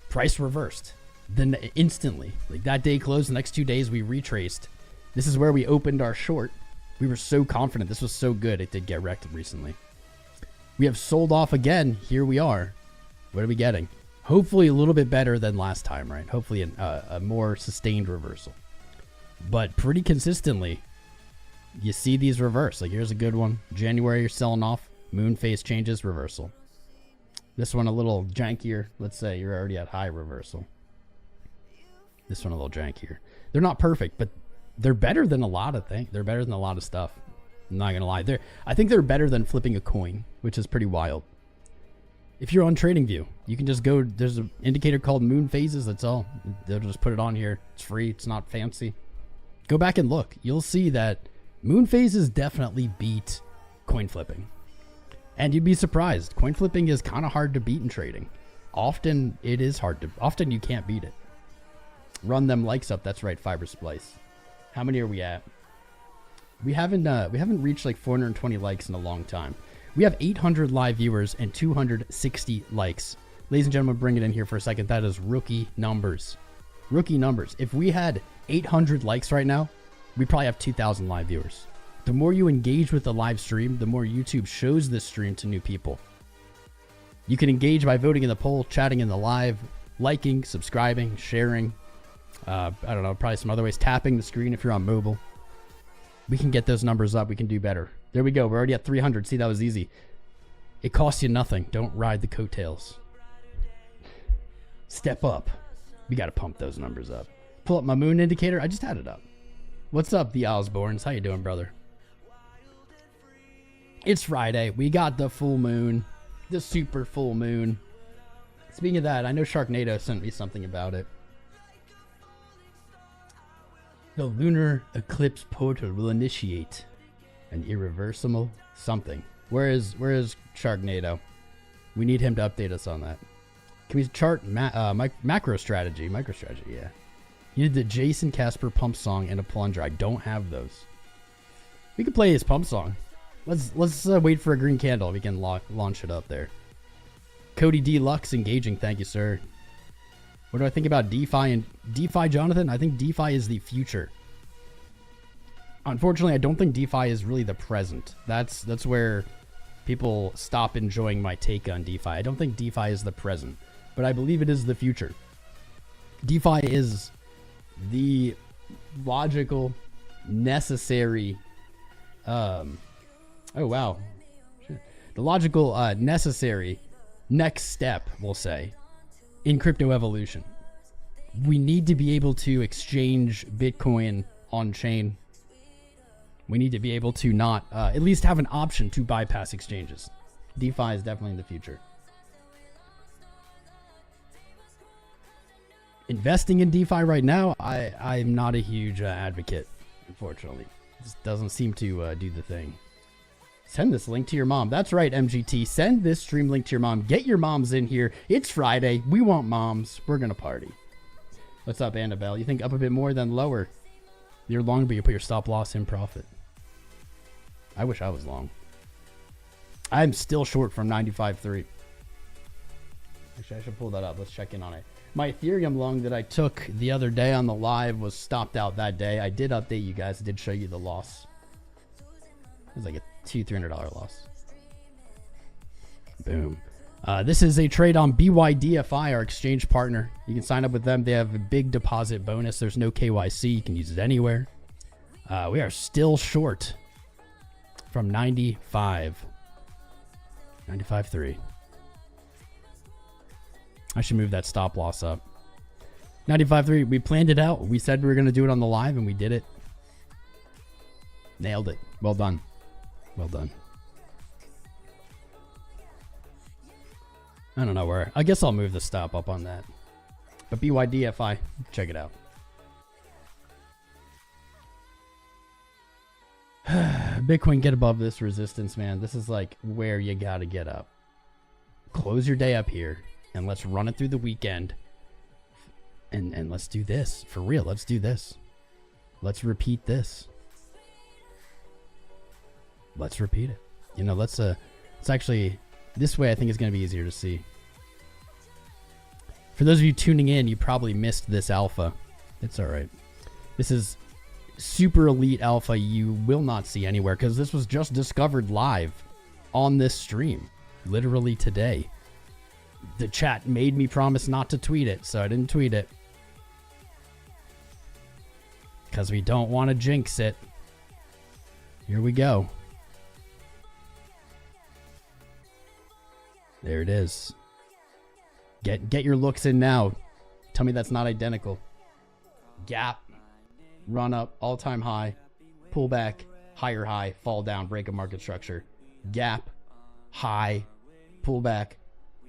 Price reversed. Then instantly, like that day closed, the next 2 days we retraced. This is where we opened our short. We were so confident. This was so good. It did get wrecked recently. We have sold off again. Here we are. What are we getting? Hopefully a little bit better than last time, right? Hopefully a more sustained reversal. But pretty consistently, you see these reverse. Like here's a good one. January, you're selling off. Moon phase changes, reversal. This one a little jankier. Let's say you're already at high reversal. This one a little jankier. They're not perfect, but they're better than a lot of things. They're better than a lot of stuff. I'm not gonna lie. I think they're better than flipping a coin, which is pretty wild. If you're on TradingView, you can just go, there's an indicator called moon phases, that's all. They'll just put it on here. It's free, it's not fancy. Go back and look. You'll see that moon phases definitely beat coin flipping. And you'd be surprised. Coin flipping is kind of hard to beat in trading. Often it is hard to, often you can't beat it. Run them likes up, that's right, Fiber Splice. How many are we at? We haven't reached like 420 likes in a long time. We have 800 live viewers and 260 likes. Ladies and gentlemen, bring it in here for a second. That is rookie numbers. Rookie numbers. If we had 800 likes right now, we probably have 2,000 live viewers. The more you engage with the live stream, the more YouTube shows this stream to new people. You can engage by voting in the poll, chatting in the live, liking, subscribing, sharing. I don't know, probably some other ways. Tapping the screen if you're on mobile. We can get those numbers up. We can do better. There we go. We're already at 300. See, that was easy. It costs you nothing. Don't ride the coattails. Step up. We got to pump those numbers up. Pull up my moon indicator. I just had it up. What's up, the Osborns? How you doing, brother? It's Friday. We got the full moon. The super full moon. Speaking of that, I know Sharknado sent me something about it. The lunar eclipse portal will initiate an irreversible something. Where is Sharknado? We need him to update us on that. Can we chart macro strategy? MicroStrategy, yeah. You need the Jason Casper pump song and a plunger. I don't have those. We could play his pump song. Let's wait for a green candle. We can launch it up there. Cody Deluxe engaging. Thank you, sir. What do I think about DeFi and DeFi, Jonathan? I think DeFi is the future. Unfortunately, I don't think DeFi is really the present. That's where people stop enjoying my take on DeFi. I don't think DeFi is the present, but I believe it is the future. DeFi is the logical, necessary, oh wow. The logical, necessary next step, we'll say, in crypto evolution. We need to be able to exchange Bitcoin on chain. We need to be able to not, at least have an option to bypass exchanges. DeFi is definitely in the future. Investing in DeFi right now, I'm not a huge advocate, unfortunately. It just doesn't seem to do the thing. Send this link to your mom. That's right, MGT. Send this stream link to your mom. Get your moms in here. It's Friday. We want moms. We're going to party. What's up, Annabelle? You think up a bit more than lower? You're long, but you put your stop loss in profit. I wish I was long. I'm still short from 95.3. Actually, I should pull that up. Let's check in on it. My Ethereum long that I took the other day on the live was stopped out that day. I did update you guys. I did show you the loss. It was like a $200-300 loss. Boom. This is a trade on BYDFI, our exchange partner. You can sign up with them. They have a big deposit bonus. There's no KYC. You can use it anywhere. We are still short from 95. 95.3. I should move that stop loss up. 95.3. We planned it out. We said we were going to do it on the live, and we did it. Nailed it. Well done. Well done. I don't know where. I guess I'll move the stop up on that. But BYDFI, check it out. Bitcoin, get above this resistance, man. This is like where you got to get up. Close your day up here, and let's run it through the weekend. And let's do this. For real, let's do this. Let's repeat this. Let's repeat it. You know, let's it's actually, this way I think is going to be easier to see. For those of you tuning in, you probably missed this alpha. It's all right. This is super elite alpha you will not see anywhere because this was just discovered live on this stream, literally today. The chat made me promise not to tweet it, so I didn't tweet it. Because we don't want to jinx it. Here we go. There it is. Get your looks in now. Tell me that's not identical. Gap. Run up. All-time high. Pull back. higher high, fall down, break a market structure, gap, high, pullback,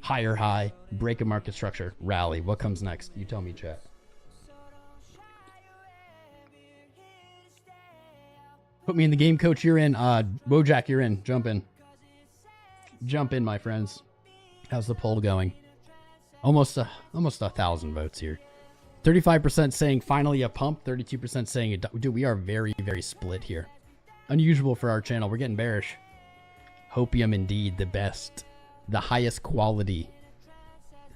higher high, break a market structure, rally. What comes next? You tell me, chat. Put me in the game, coach. You're in. Wojak, you're in. Jump in. Jump in, my friends. How's the poll going? Almost 1,000 votes here. 35% saying finally a pump. 32% saying it. Dude, we are very, very split here. Unusual for our channel. We're getting bearish. Hopium indeed, the best, the highest quality,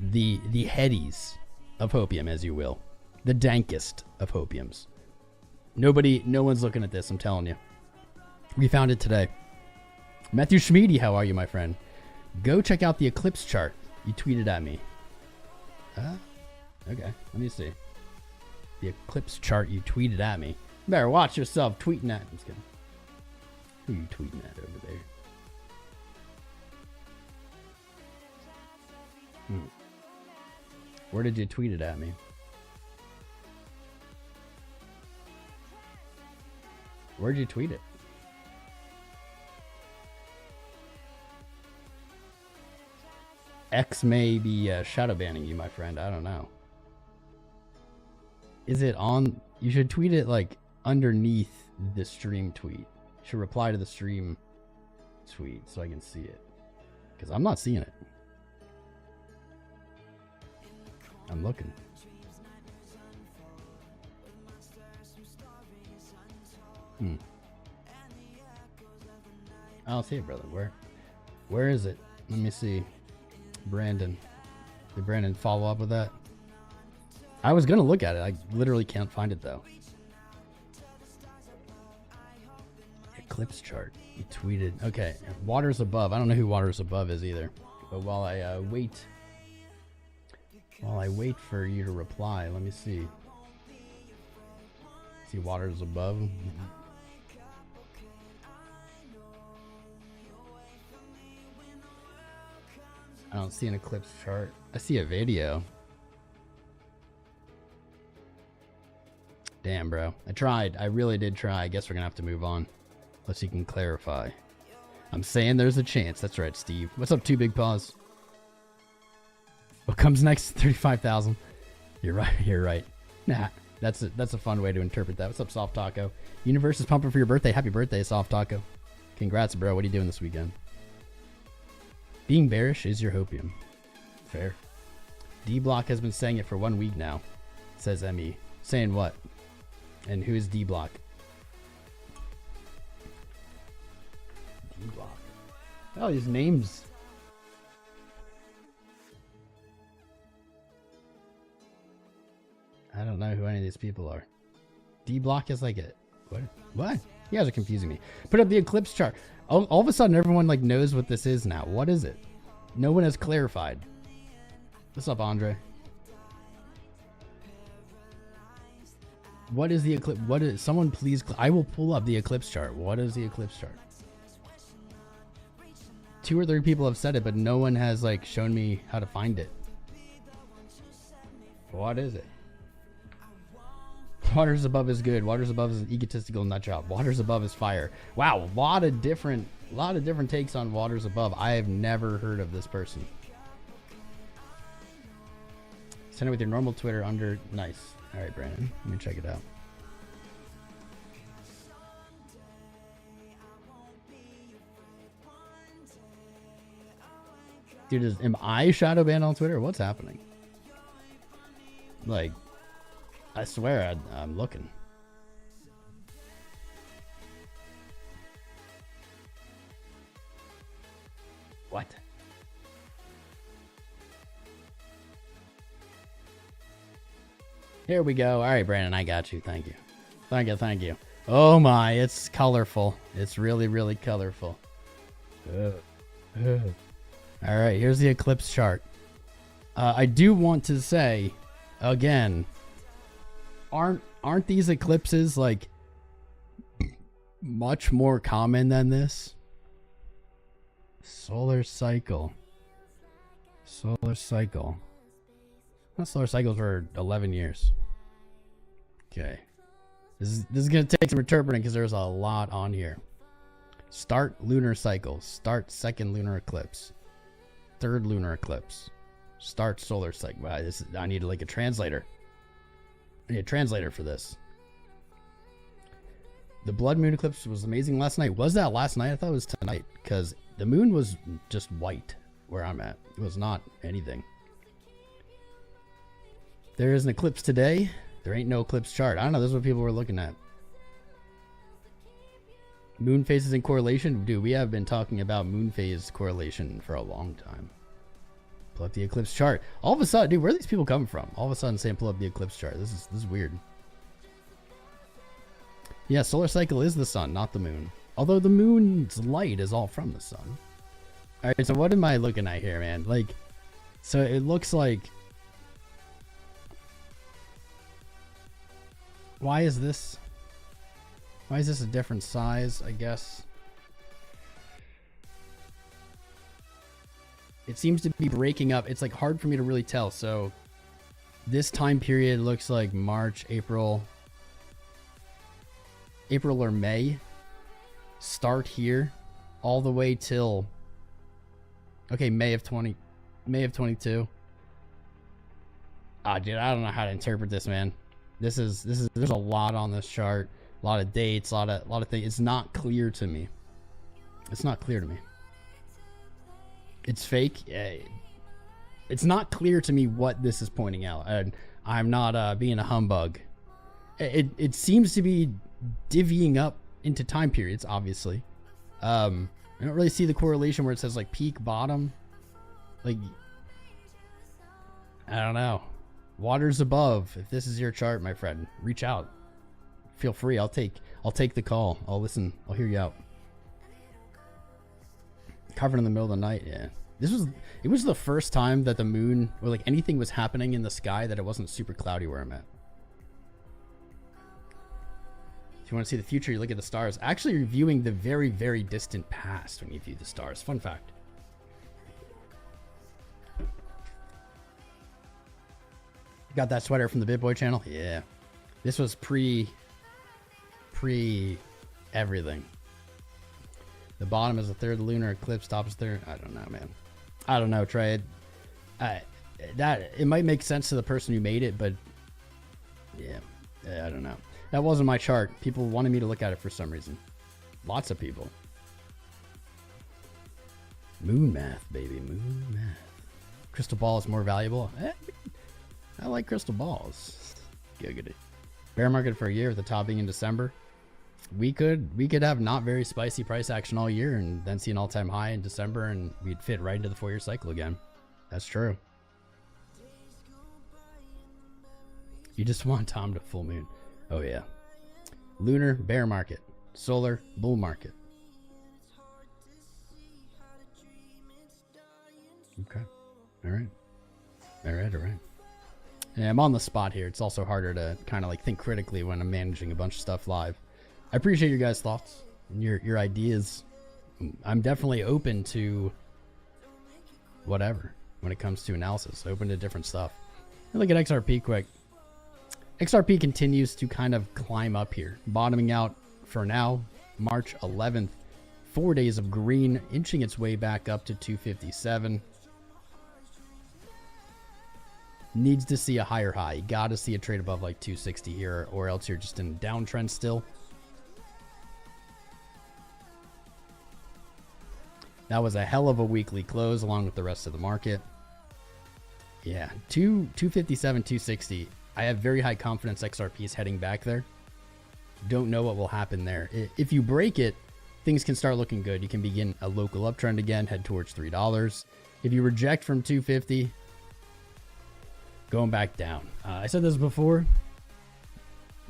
the headies of Hopium, as you will, the dankest of Hopiums. No one's looking at this, I'm telling you. We found it today. Matthew Schmeedy, how are you, my friend? Go check out the Eclipse chart. You tweeted at me. Okay, let me see. The Eclipse chart you tweeted at me. You better watch yourself tweeting at. I'm just kidding. Who are you tweeting at over there? Where did you tweet it at me? Where'd you tweet it? X may be shadow banning you, my friend. I don't know. Is it on? You should tweet it like underneath the stream tweet. You should reply to the stream tweet so I can see it. Because I'm not seeing it. I'm looking. I don't see it, brother. Where is it? Let me see. Brandon. Did Brandon follow up with that? I was gonna look at it. I literally can't find it though. Eclipse chart. You tweeted. Okay. Waters above. I don't know who Waters above is either. But while I wait for you to reply, let me see. See Waters above. I don't see an Eclipse chart. I see a video. Damn, bro. I tried. I really did try. I guess we're gonna have to move on. Unless you can clarify. I'm saying there's a chance. That's right, Steve. What's up, Two Big Paws? What comes next? 35,000. You're right. You're right. Nah, that's a fun way to interpret that. What's up, Soft Taco? Universe is pumping for your birthday. Happy birthday, Soft Taco. Congrats, bro. What are you doing this weekend? Being bearish is your hopium. Fair. D-Block has been saying it for 1 week now, says ME. Saying what? And who is D-Block? D-Block. Oh, these names. I don't know who any of these people are. D-Block is like a... What? You guys are confusing me. Put up the Eclipse chart. All of a sudden, everyone like knows what this is now. What is it? No one has clarified. What's up, Andre? What is the Eclipse? What is... Someone please... I will pull up the Eclipse chart. What is the Eclipse chart? 2 or 3 people have said it, but no one has like shown me how to find it. What is it? Waters above is good. Waters above is an egotistical nut job. Waters above is fire. Wow, a lot of different takes on Waters above. I have never heard of this person. Send it with your normal Twitter under. Nice. All right, Brandon. Let me check it out. Dude, am I shadow banned on Twitter? What's happening? Like, I swear I'm looking. What? Here we go. All right, Brandon, I got you. Thank you. Thank you. Oh my, it's colorful. It's really, really colorful. All right, here's the Eclipse chart. I do want to say, again, aren't these eclipses like much more common than this? Solar cycle. That solar cycle for 11 years. Okay. This is going to take some interpreting because there's a lot on here. Start lunar cycle. Start second lunar eclipse. Third lunar eclipse. Start solar cycle. Wow, I need like a translator. I need a translator for this. The blood moon eclipse was amazing last night. Was that last night? I thought it was tonight because the moon was just white where I'm at. It was not anything. There is an eclipse today. There ain't no eclipse chart. I don't know. This is what people were looking at. Moon phases in correlation. Dude, we have been talking about moon phase correlation for a long time. Pull up the eclipse chart. All of a sudden, dude, where are these people coming from? All of a sudden saying pull up the eclipse chart. This is weird. Yeah, solar cycle is the sun, not the moon. Although the moon's light is all from the sun. All right, so what am I looking at here, man? Like, so it looks like... Why is this a different size, I guess? It seems to be breaking up. It's like hard for me to really tell. So this time period looks like March, April or May. Start here all the way till, okay, May of 22. Ah, dude, I don't know how to interpret this, man. There's a lot on this chart, a lot of dates, a lot of things. It's not clear to me. It's not clear to me. It's fake. It's not clear to me what this is pointing out. And I'm not being a humbug. It seems to be divvying up into time periods, obviously. I don't really see the correlation where it says like peak, bottom. Like, I don't know. Waters above. If this is your chart, my friend, reach out. Feel free. I'll take the call. I'll listen. I'll hear you out. Covered in the middle of the night. Yeah. It was the first time that the moon or like anything was happening in the sky that it wasn't super cloudy where I'm at. If you want to see the future, you look at the stars. Actually, you're viewing the very, very distant past when you view the stars. Fun fact. Got that sweater from the BitBoy channel? Yeah. This was pre everything. The bottom is the third lunar eclipse, top is third. I don't know, man. I don't know, Trey. That it might make sense to the person who made it, but yeah, I don't know. That wasn't my chart. People wanted me to look at it for some reason. Lots of people. Moon math, baby. Moon math. Crystal ball is more valuable. I like crystal balls. Giggity. Bear market for a year with the top being in December. We could have not very spicy price action all year and then see an all-time high in December and we'd fit right into the 4-year cycle again. That's true. You just want Tom to full moon. Oh yeah. Lunar bear market. Solar bull market. Okay. All right. Yeah, I'm on the spot here. It's also harder to kind of like think critically when I'm managing a bunch of stuff live. I appreciate your guys' thoughts and your ideas. I'm definitely open to whatever when it comes to analysis. Open to different stuff. Look at XRP quick. XRP continues to kind of climb up here, bottoming out for now. March 11th, 4 days of green, inching its way back up to 257. Needs to see a higher high. You got to see a trade above like 260 here, or else you're just in a downtrend still. That was a hell of a weekly close along with the rest of the market. Yeah, 257, 260. I have very high confidence XRP is heading back there. Don't know what will happen there. If you break it, things can start looking good. You can begin a local uptrend again, head towards $3. If you reject from 250, going back down. I said this before.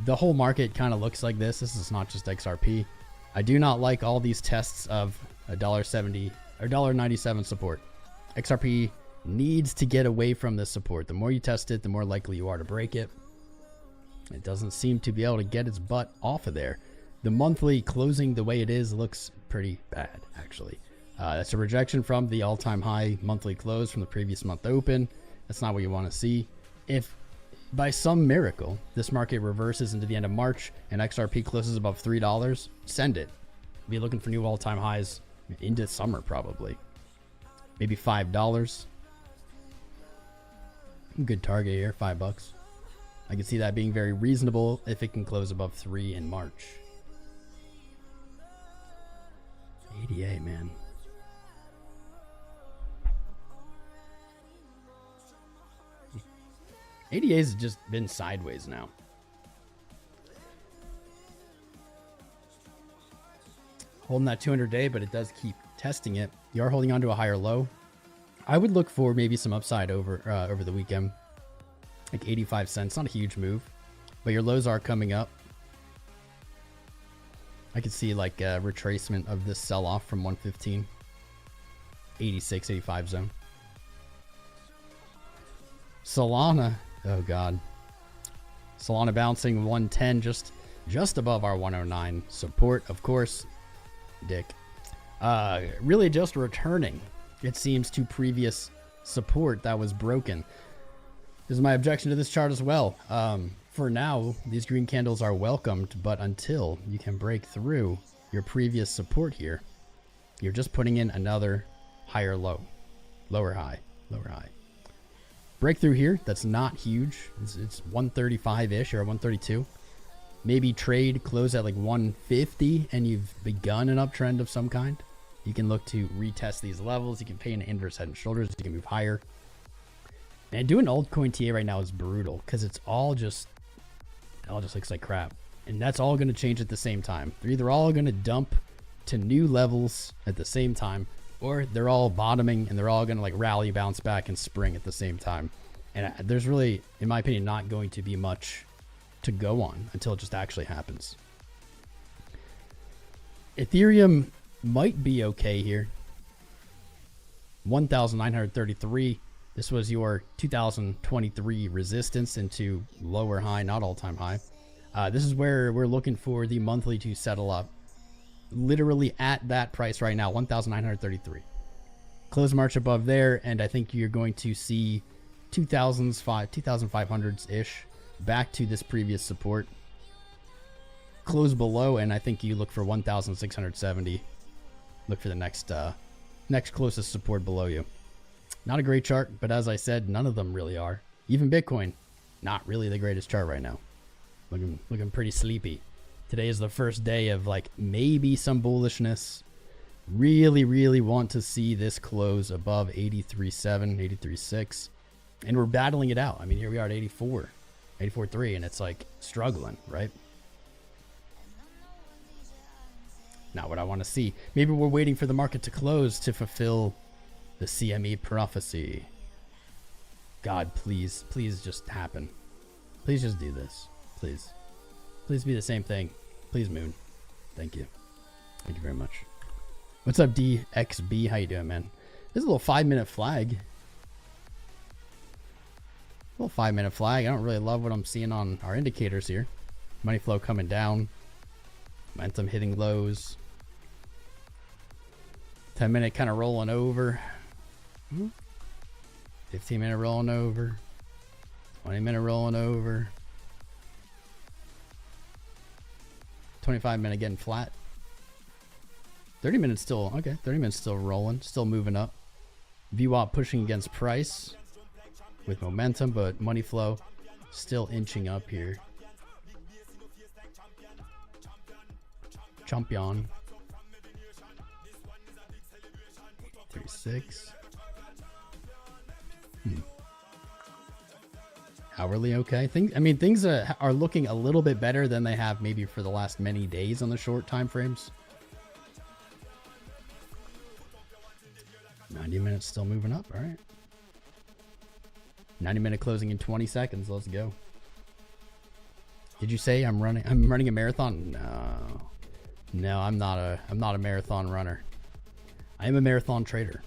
The whole market kind of looks like this. This is not just XRP. I do not like all these tests of $1.70 or $1.97 support. XRP needs to get away from this support. The more you test it, the more likely you are to break it. It doesn't seem to be able to get its butt off of there. The monthly closing the way it is looks pretty bad, actually. That's a rejection from the all-time high monthly close from the previous month open. That's not what you want to see. If by some miracle, this market reverses into the end of March and XRP closes above $3, send it. Be looking for new all-time highs into summer probably. Maybe $5. Good target here, $5. I can see that being very reasonable if it can close above 3 in March. ADA, man. ADA's just been sideways now. Holding that 200-day, but it does keep testing it. You are holding on to a higher low. I would look for maybe some upside over the weekend. Like 85 cents, not a huge move, but your lows are coming up. I could see like a retracement of this sell-off from 115, 86, 85 zone. Solana, oh god. Solana bouncing 110, just above our 109 support, of course. Dick. Really just returning, it seems, to previous support that was broken. This is my objection to this chart as well. For now, these green candles are welcomed, but until you can break through your previous support here, you're just putting in another higher low, lower high, lower high. Breakthrough here, that's not huge. It's 135-ish or 132. Maybe trade close at like 150 and you've begun an uptrend of some kind. You can look to retest these levels. You can pay an inverse head and shoulders. You can move higher. And doing altcoin TA right now is brutal because it all just looks like crap. And that's all going to change at the same time. They're either all going to dump to new levels at the same time, or they're all bottoming and they're all going to like rally, bounce back, and spring at the same time. And there's really, in my opinion, not going to be much to go on until it just actually happens. Ethereum might be okay here. 1,933. This was your 2023 resistance into lower high, not all-time high. This is where we're looking for the monthly to settle up. Literally at that price right now, 1,933. Close March above there, and I think you're going to see 2,500s-ish back to this previous support. Close below, and I think you look for 1,670. Look for the next closest support below you. Not a great chart, but as I said, none of them really are. Even Bitcoin, not really the greatest chart right now. Looking pretty sleepy. Today is the first day of like maybe some bullishness. Really want to see this close above 83.7, 83.6. And we're battling it out. I mean, here we are at 84, 84.3, and it's like struggling, right? Not what I want to see. Maybe we're waiting for the market to close to fulfill the CME prophecy. God, please just happen. Please just do this. Please be the same thing. Please, Moon. Thank you. Thank you very much. What's up, DXB? How you doing, man? This is a little 5-minute flag. Little 5-minute flag. I don't really love what I'm seeing on our indicators here. Money flow coming down. Momentum hitting lows. 10-minute kind of rolling over. 15-minute rolling over. 20-minute rolling over. 25-minute getting flat. 30 minutes still, okay, 30 minutes still rolling, still moving up. VWAP pushing against price with momentum, but money flow still inching up here. Champion. 36. Hourly okay. Things are looking a little bit better than they have maybe for the last many days on the short time frames. 90 minutes still moving up. All right. 90-minute closing in 20 seconds. Let's go. Did you say I'm running a marathon? No, I'm not a marathon runner. I am a marathon trader.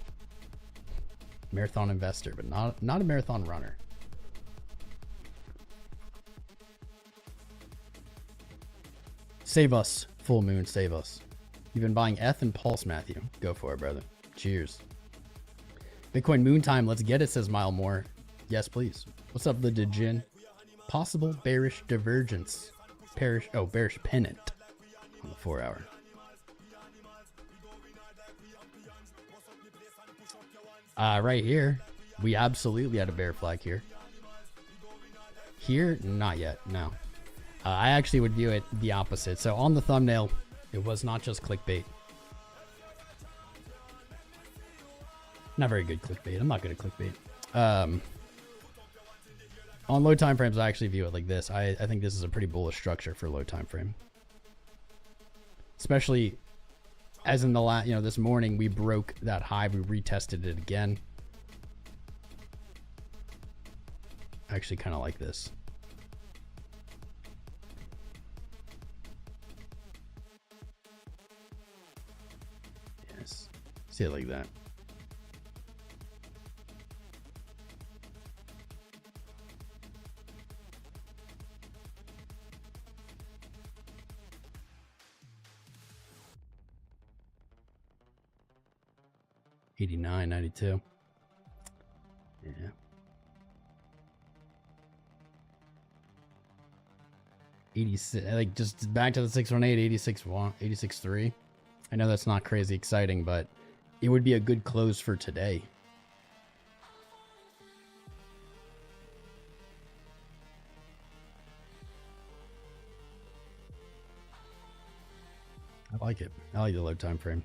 Marathon investor, but not a marathon runner. Save us, full moon, save us. You've been buying ETH and Pulse, Matthew. Go for it, brother. Cheers. Bitcoin moon time, let's get it, says Mile Moore. Yes, please. What's up, the Dejin? Possible bearish divergence. Bearish pennant on the 4 hour. Right here, we absolutely had a bear flag here. Here, not yet, no. I actually would view it the opposite. So on the thumbnail, it was not just clickbait. Not very good clickbait. I'm not good at clickbait. On low time frames, I actually view it like this. I think this is a pretty bullish structure for low time frame. Especially as in the this morning, we broke that high. We retested it again. I actually kind of like this. Yes. See it like that. $89, $92. Yeah. $86, like just back to the 618, $86.3. I know that's not crazy exciting, but it would be a good close for today. I like it. I like the low time frame.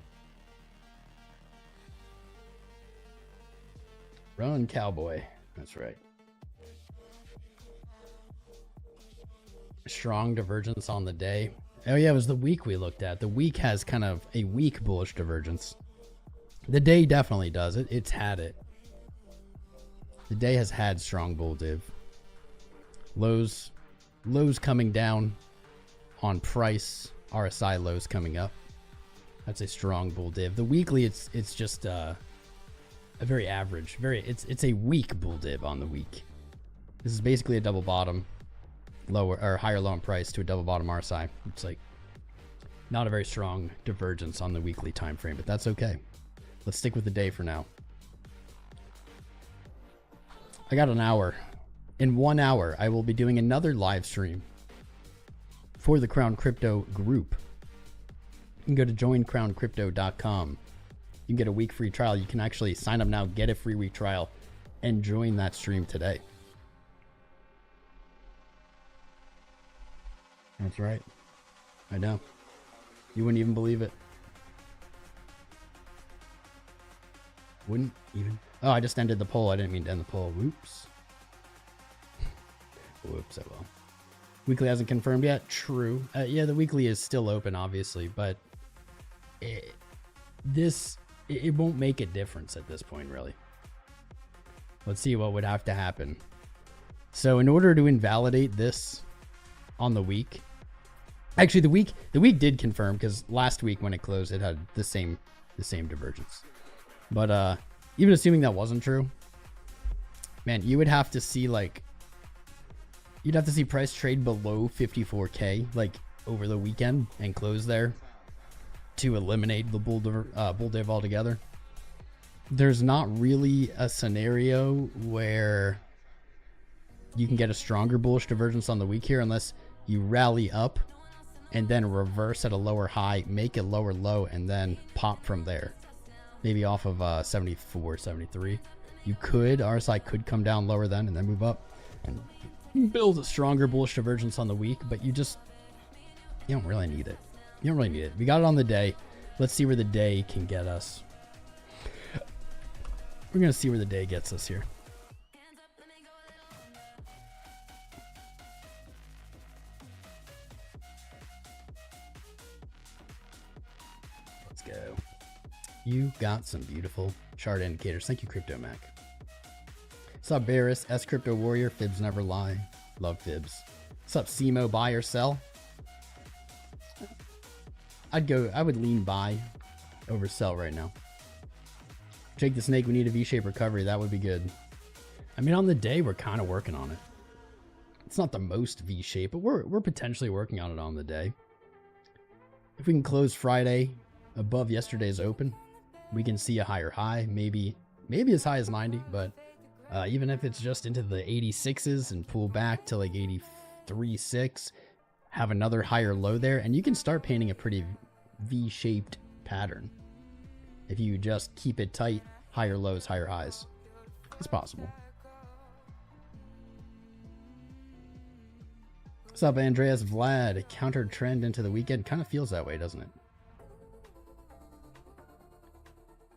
Run, cowboy. That's right. Strong divergence on the day. Oh yeah, it was the week we looked at. The week has kind of a weak bullish divergence. The day definitely does it. It's had it. The day has had strong bull div. Lows coming down on price. RSI lows coming up. That's a strong bull div. The weekly, it's just a very average, it's a weak bull div on the week. This is basically a double bottom, lower or higher low in price to a double bottom RSI. It's like not a very strong divergence on the weekly time frame, but that's okay. Let's stick with the day for now. I got an hour. In 1 hour, I will be doing another live stream for the Crown Crypto group. You can go to joincrowncrypto.com. You can get a week free trial. You can actually sign up now, get a free week trial, and join that stream today. That's right. I know. You wouldn't even believe it. Wouldn't even. Oh, I just ended the poll. I didn't mean to end the poll. Whoops. Whoops, oh well. Weekly hasn't confirmed yet. True. Yeah, the weekly is still open, obviously, but it won't make a difference at this point, really. Let's see what would have to happen. So in order to invalidate this on the week, actually the week did confirm, because last week when it closed, it had the same divergence. But even assuming that wasn't true, man, you would have to see you'd have to see price trade below 54K like over the weekend and close there to eliminate the bull div altogether. There's not really a scenario where you can get a stronger bullish divergence on the week here unless you rally up and then reverse at a lower high, make a lower low, and then pop from there. Maybe off of 74, 73. RSI could come down lower then and then move up and build a stronger bullish divergence on the week, but you don't really need it. You don't really need it. We got it on the day. Let's see where the day can get us. We're going to see where the day gets us here. Let's go. You got some beautiful chart indicators. Thank you, Crypto Mac. What's up, Barris? S Crypto Warrior. Fibs never lie. Love Fibs. What's up, Cmo? Buy or sell? I would lean buy over sell right now. Jake the Snake, we need a V-shaped recovery. That would be good. I mean, on the day, we're kind of working on it. It's not the most V-shape, but we're potentially working on it on the day. If we can close Friday above yesterday's open, we can see a higher high, maybe as high as 90, but even if it's just into the 86s and pull back to like 83.6, have another higher low there, and you can start painting a pretty V-shaped pattern. If you just keep it tight, higher lows, higher highs. It's possible. What's up, Andreas? Vlad, counter trend into the weekend. Kind of feels that way, doesn't it?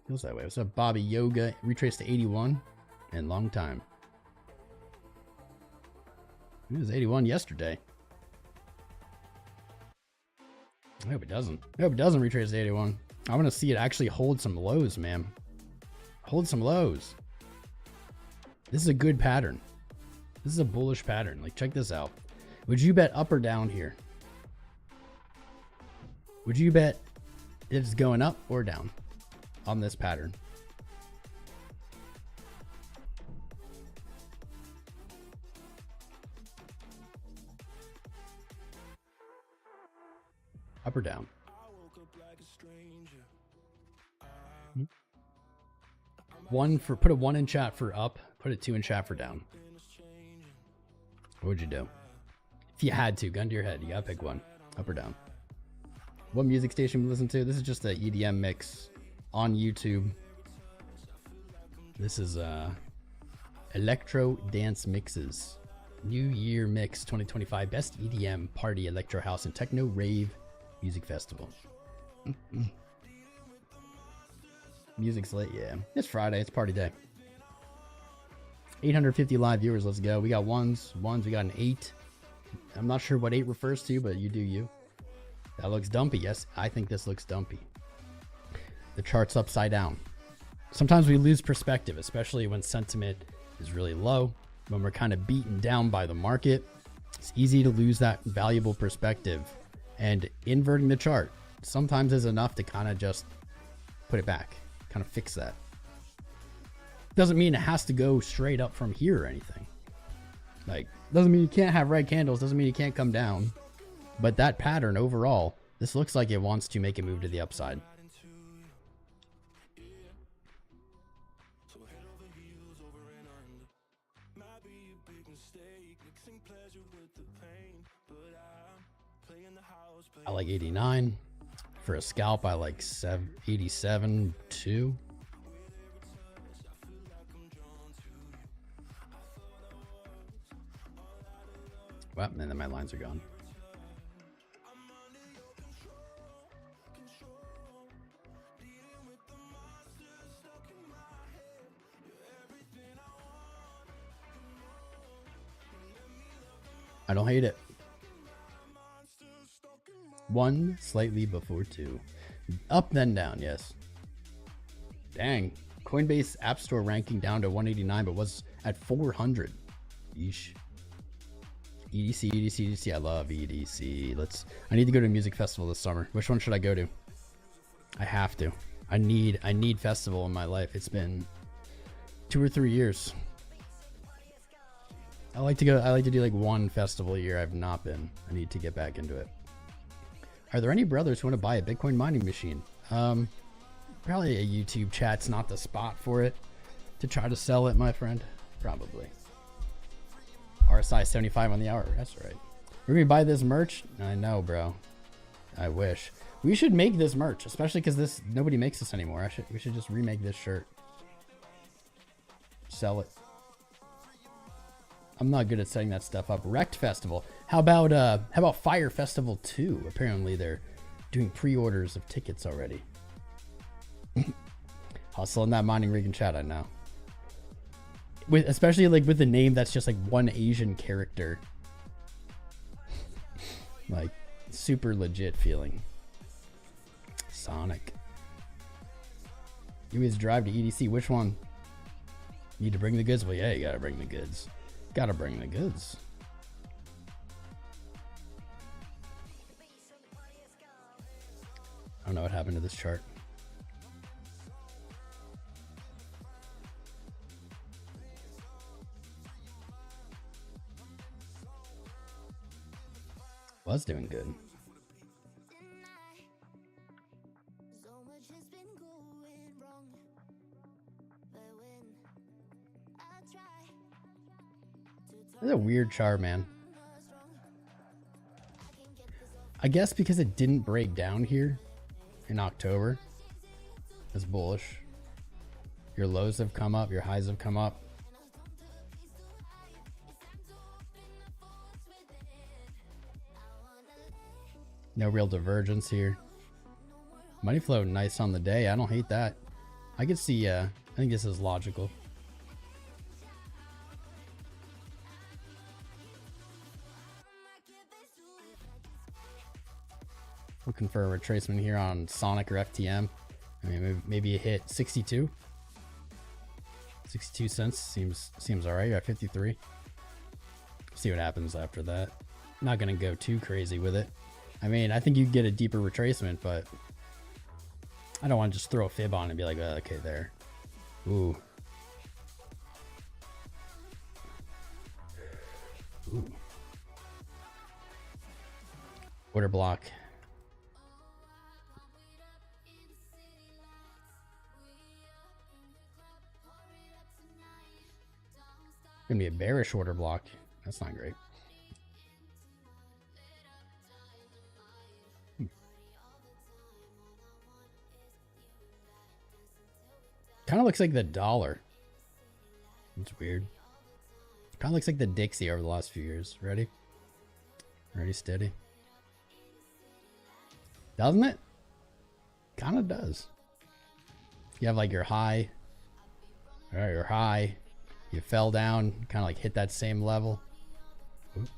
Feels that way. What's up, Bobby Yoga? Retraced to 81 in long time. It was 81 yesterday. I hope it doesn't. I hope it doesn't retrace to 81. I want to see it actually hold some lows, man. Hold some lows. This is a good pattern. This is a bullish pattern. Like, check this out. Would you bet up or down here? Would you bet it's going up or down on this pattern? Up or down? One for, put a 1 in chat for up, put a 2 in chat for down. What would you do? If you had to, gun to your head, you gotta pick one, up or down. What music station we listen to? This is just a EDM mix on YouTube. This is Electro Dance Mixes. New Year Mix 2025. Best EDM, Party, Electro House, and Techno Rave Music Festival. Music's late, yeah. It's Friday, it's party day. 850 live viewers, let's go. We got ones, we got an 8. I'm not sure what 8 refers to, but you do you. That looks dumpy. Yes, I think this looks dumpy. The chart's upside down. Sometimes we lose perspective, especially when sentiment is really low, when we're kind of beaten down by the market. It's easy to lose that valuable perspective, and inverting the chart sometimes is enough to kind of just put it back, kind of fix that. Doesn't mean it has to go straight up from here or anything. Like, doesn't mean you can't have red candles, doesn't mean you can't come down. But that pattern overall, this looks like it wants to make a move to the upside. I like 89. For a scalp, I like 87 too. Well, and then my lines are gone. I don't hate it. 1 slightly before 2. Up then down, yes. Dang. Coinbase App Store ranking down to 189, but was at 400. Yeesh. EDC, EDC, EDC. I love EDC. I need to go to a music festival this summer. Which one should I go to? I have to. I need festival in my life. It's been 2 or 3 years. I like to do like one festival a year. I've not been. I need to get back into it. Are there any brothers who want to buy a Bitcoin mining machine? Probably a YouTube chat's not the spot for it. To try to sell it, my friend. Probably. RSI 75 on the hour. That's right. We're gonna buy this merch? I know, bro. I wish. We should make this merch, especially because nobody makes this anymore. We should just remake this shirt. Sell it. I'm not good at setting that stuff up. Wrecked Festival. How about Fire Festival 2? Apparently they're doing pre-orders of tickets already. Hustling that mining rig in chat, I know. Especially like with the name that's just like one Asian character. Like super legit feeling. Sonic. You guys drive to EDC. Which one? Need to bring the goods? Well, yeah, you gotta bring the goods. Gotta bring the goods. I don't know what happened to this chart. Was doing good. So much has been going wrong, but when I try That's a weird chart, man. I guess because it didn't break down here in October. That's bullish. Your lows have come up, your highs have come up. No real divergence here. Money flow nice on the day. I don't hate that. I could see, I think this is logical. Looking for a retracement here on Sonic or FTM. I mean, maybe a hit 62. 62 cents seems all right. You're at 53. See what happens after that. Not gonna go too crazy with it. I mean, I think you get a deeper retracement, but I don't want to just throw a fib on and be like, okay, there. Ooh. Ooh. Order block. Gonna be a bearish order block. That's not great. Kind of looks like the dollar. It's weird. Kind of looks like the Dixie over the last few years. Ready? Ready, steady. Doesn't it? Kind of does. You have like your high. All right, your high. You fell down, kind of like hit that same level. Oop.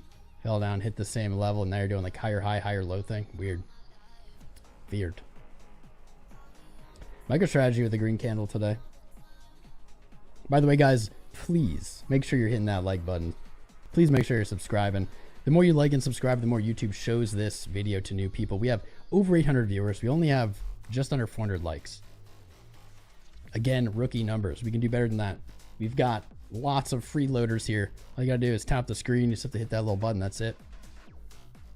Fell down, hit the same level, and now you're doing like higher high, higher low thing. Weird. Weird. MicroStrategy with the green candle today. By the way, guys, please make sure you're hitting that like button. Please make sure you're subscribing. The more you like and subscribe, the more YouTube shows this video to new people. We have over 800 viewers. We only have just under 400 likes. Again, rookie numbers. We can do better than that. We've got lots of freeloaders here. All you gotta do is tap the screen. You just have to hit that little button. That's it.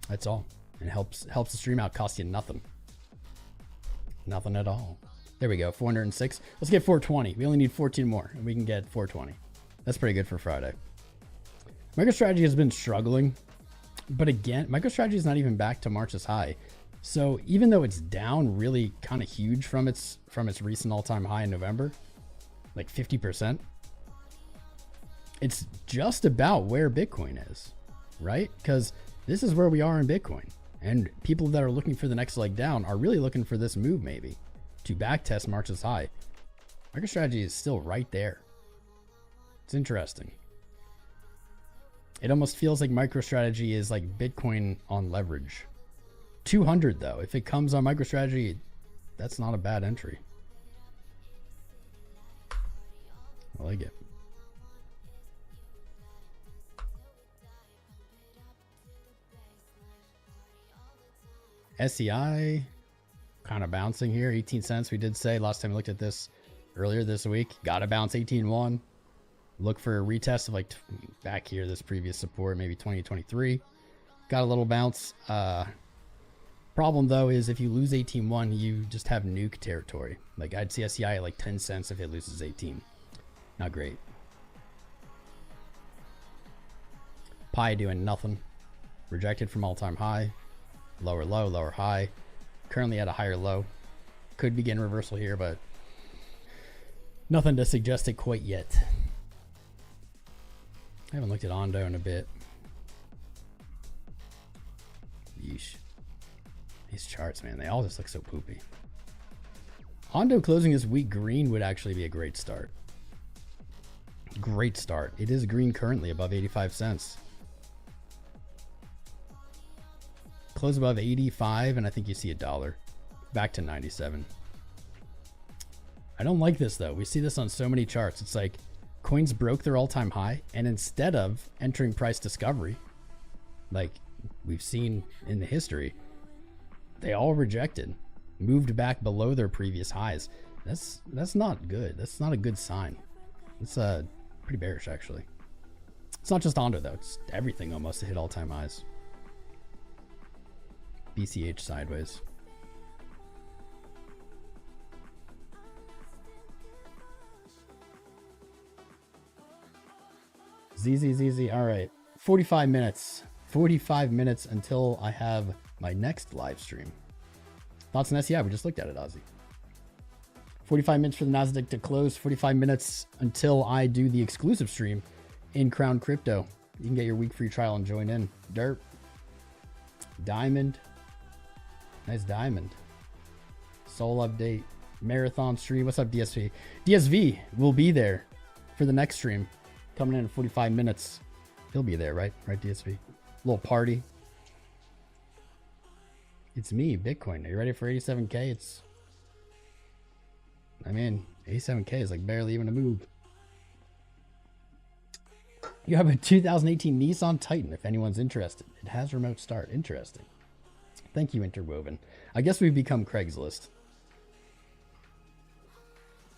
That's all. And it helps the stream out. Costs you nothing. Nothing at all. There we go. 406. Let's get 420. We only need 14 more, and we can get 420. That's pretty good for Friday. MicroStrategy has been struggling, but again, MicroStrategy is not even back to March's high. So even though it's down really kind of huge from its recent all-time high in November, like 50%. It's just about where Bitcoin is, right? Because this is where we are in Bitcoin. And people that are looking for the next leg down are really looking for this move maybe to backtest March's high. MicroStrategy is still right there. It's interesting. It almost feels like MicroStrategy is like Bitcoin on leverage. 200 though, if it comes on MicroStrategy, that's not a bad entry. I like it. SEI kind of bouncing here, 18 cents. We did say last time we looked at this earlier this week, gotta bounce 18.1. Look for a retest of like back here, this previous support, maybe 2023. Got a little bounce. Problem though is if you lose 18.1, you just have nuke territory. Like I'd see SEI at like 10 cents if it loses 18. Not great. Pi doing nothing. Rejected from all-time high. Lower low, lower high. Currently at a higher low. Could begin reversal here, but nothing to suggest it quite yet. I haven't looked at Ondo in a bit. Yeesh. These charts, man, they all just look so poopy. Ondo closing this week green would actually be a great start. Great start. It is green currently above 85 cents. Close above 85 and I think you see $1 back to 97. I don't like this though. We see this on so many charts. It's like coins broke their all-time high and instead of entering price discovery like we've seen in the history, they all rejected, moved back below their previous highs. That's not good. That's not a good sign. It's pretty bearish actually. It's not just Ondo though. It's everything almost to hit all-time highs. BCH sideways. ZZZZ. All right. 45 minutes. 45 minutes until I have my next live stream. Thoughts on SEI? We just looked at it, Ozzy. 45 minutes for the Nasdaq to close. 45 minutes until I do the exclusive stream in Crown Crypto. You can get your week free trial and join in. Dirt. Diamond. Nice diamond. Soul update. Marathon stream. What's up, DSV? DSV will be there for the next stream. Coming in 45 minutes. He'll be there, right? Right, DSV? Little party. It's me, Bitcoin. Are you ready for 87K? I mean, 87K is like barely even a move. You have a 2018 Nissan Titan if anyone's interested. It has remote start. Interesting. Thank you, Interwoven. I guess we've become Craigslist.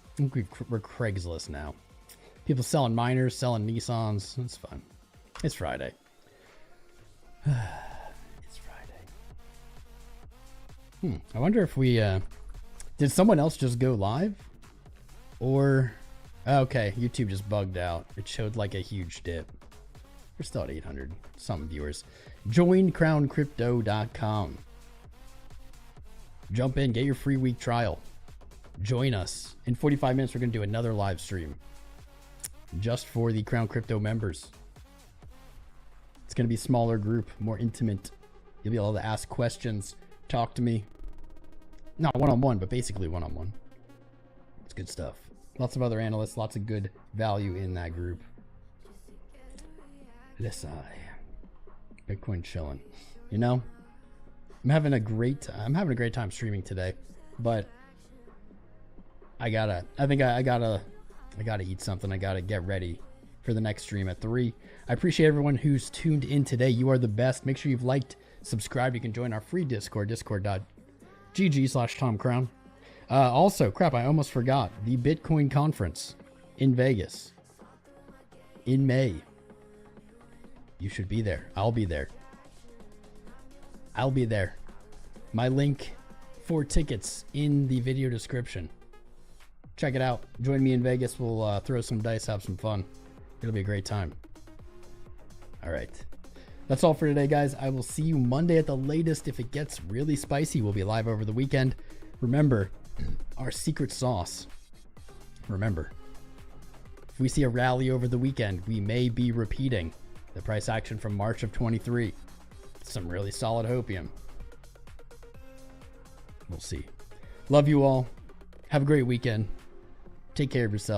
I think we're Craigslist now. People selling miners, selling Nissans. It's fun. It's Friday. It's Friday. I wonder if we... did someone else just go live? Or... Okay, YouTube just bugged out. It showed like a huge dip. We're still at 800 some viewers. Join crowncrypto.com. Jump in, get your free week trial. Join us. In 45 minutes, we're going to do another live stream just for the Crown Crypto members. It's going to be a smaller group, more intimate. You'll be able to ask questions, talk to me. Not one-on-one, but basically one-on-one. It's good stuff. Lots of other analysts, lots of good value in that group. Listen, Bitcoin chilling. You know, I'm having a great time streaming today, but I gotta eat something. I gotta get ready for the next stream at 3. I appreciate everyone who's tuned in today. You are the best. Make sure you've liked, subscribed. You can join our free Discord, discord.gg/TomCrown. Also, crap, I almost forgot. The Bitcoin conference in Vegas in May. You should be there. I'll be there. I'll be there. My link for tickets in the video description. Check it out. Join me in Vegas. We'll throw some dice, have some fun. It'll be a great time. All right. That's all for today, guys. I will see you Monday at the latest. If it gets really spicy, we'll be live over the weekend. Remember, our secret sauce. Remember, if we see a rally over the weekend, we may be repeating the price action from March of 23. Some really solid hopium. We'll see. Love you all. Have a great weekend. Take care of yourself.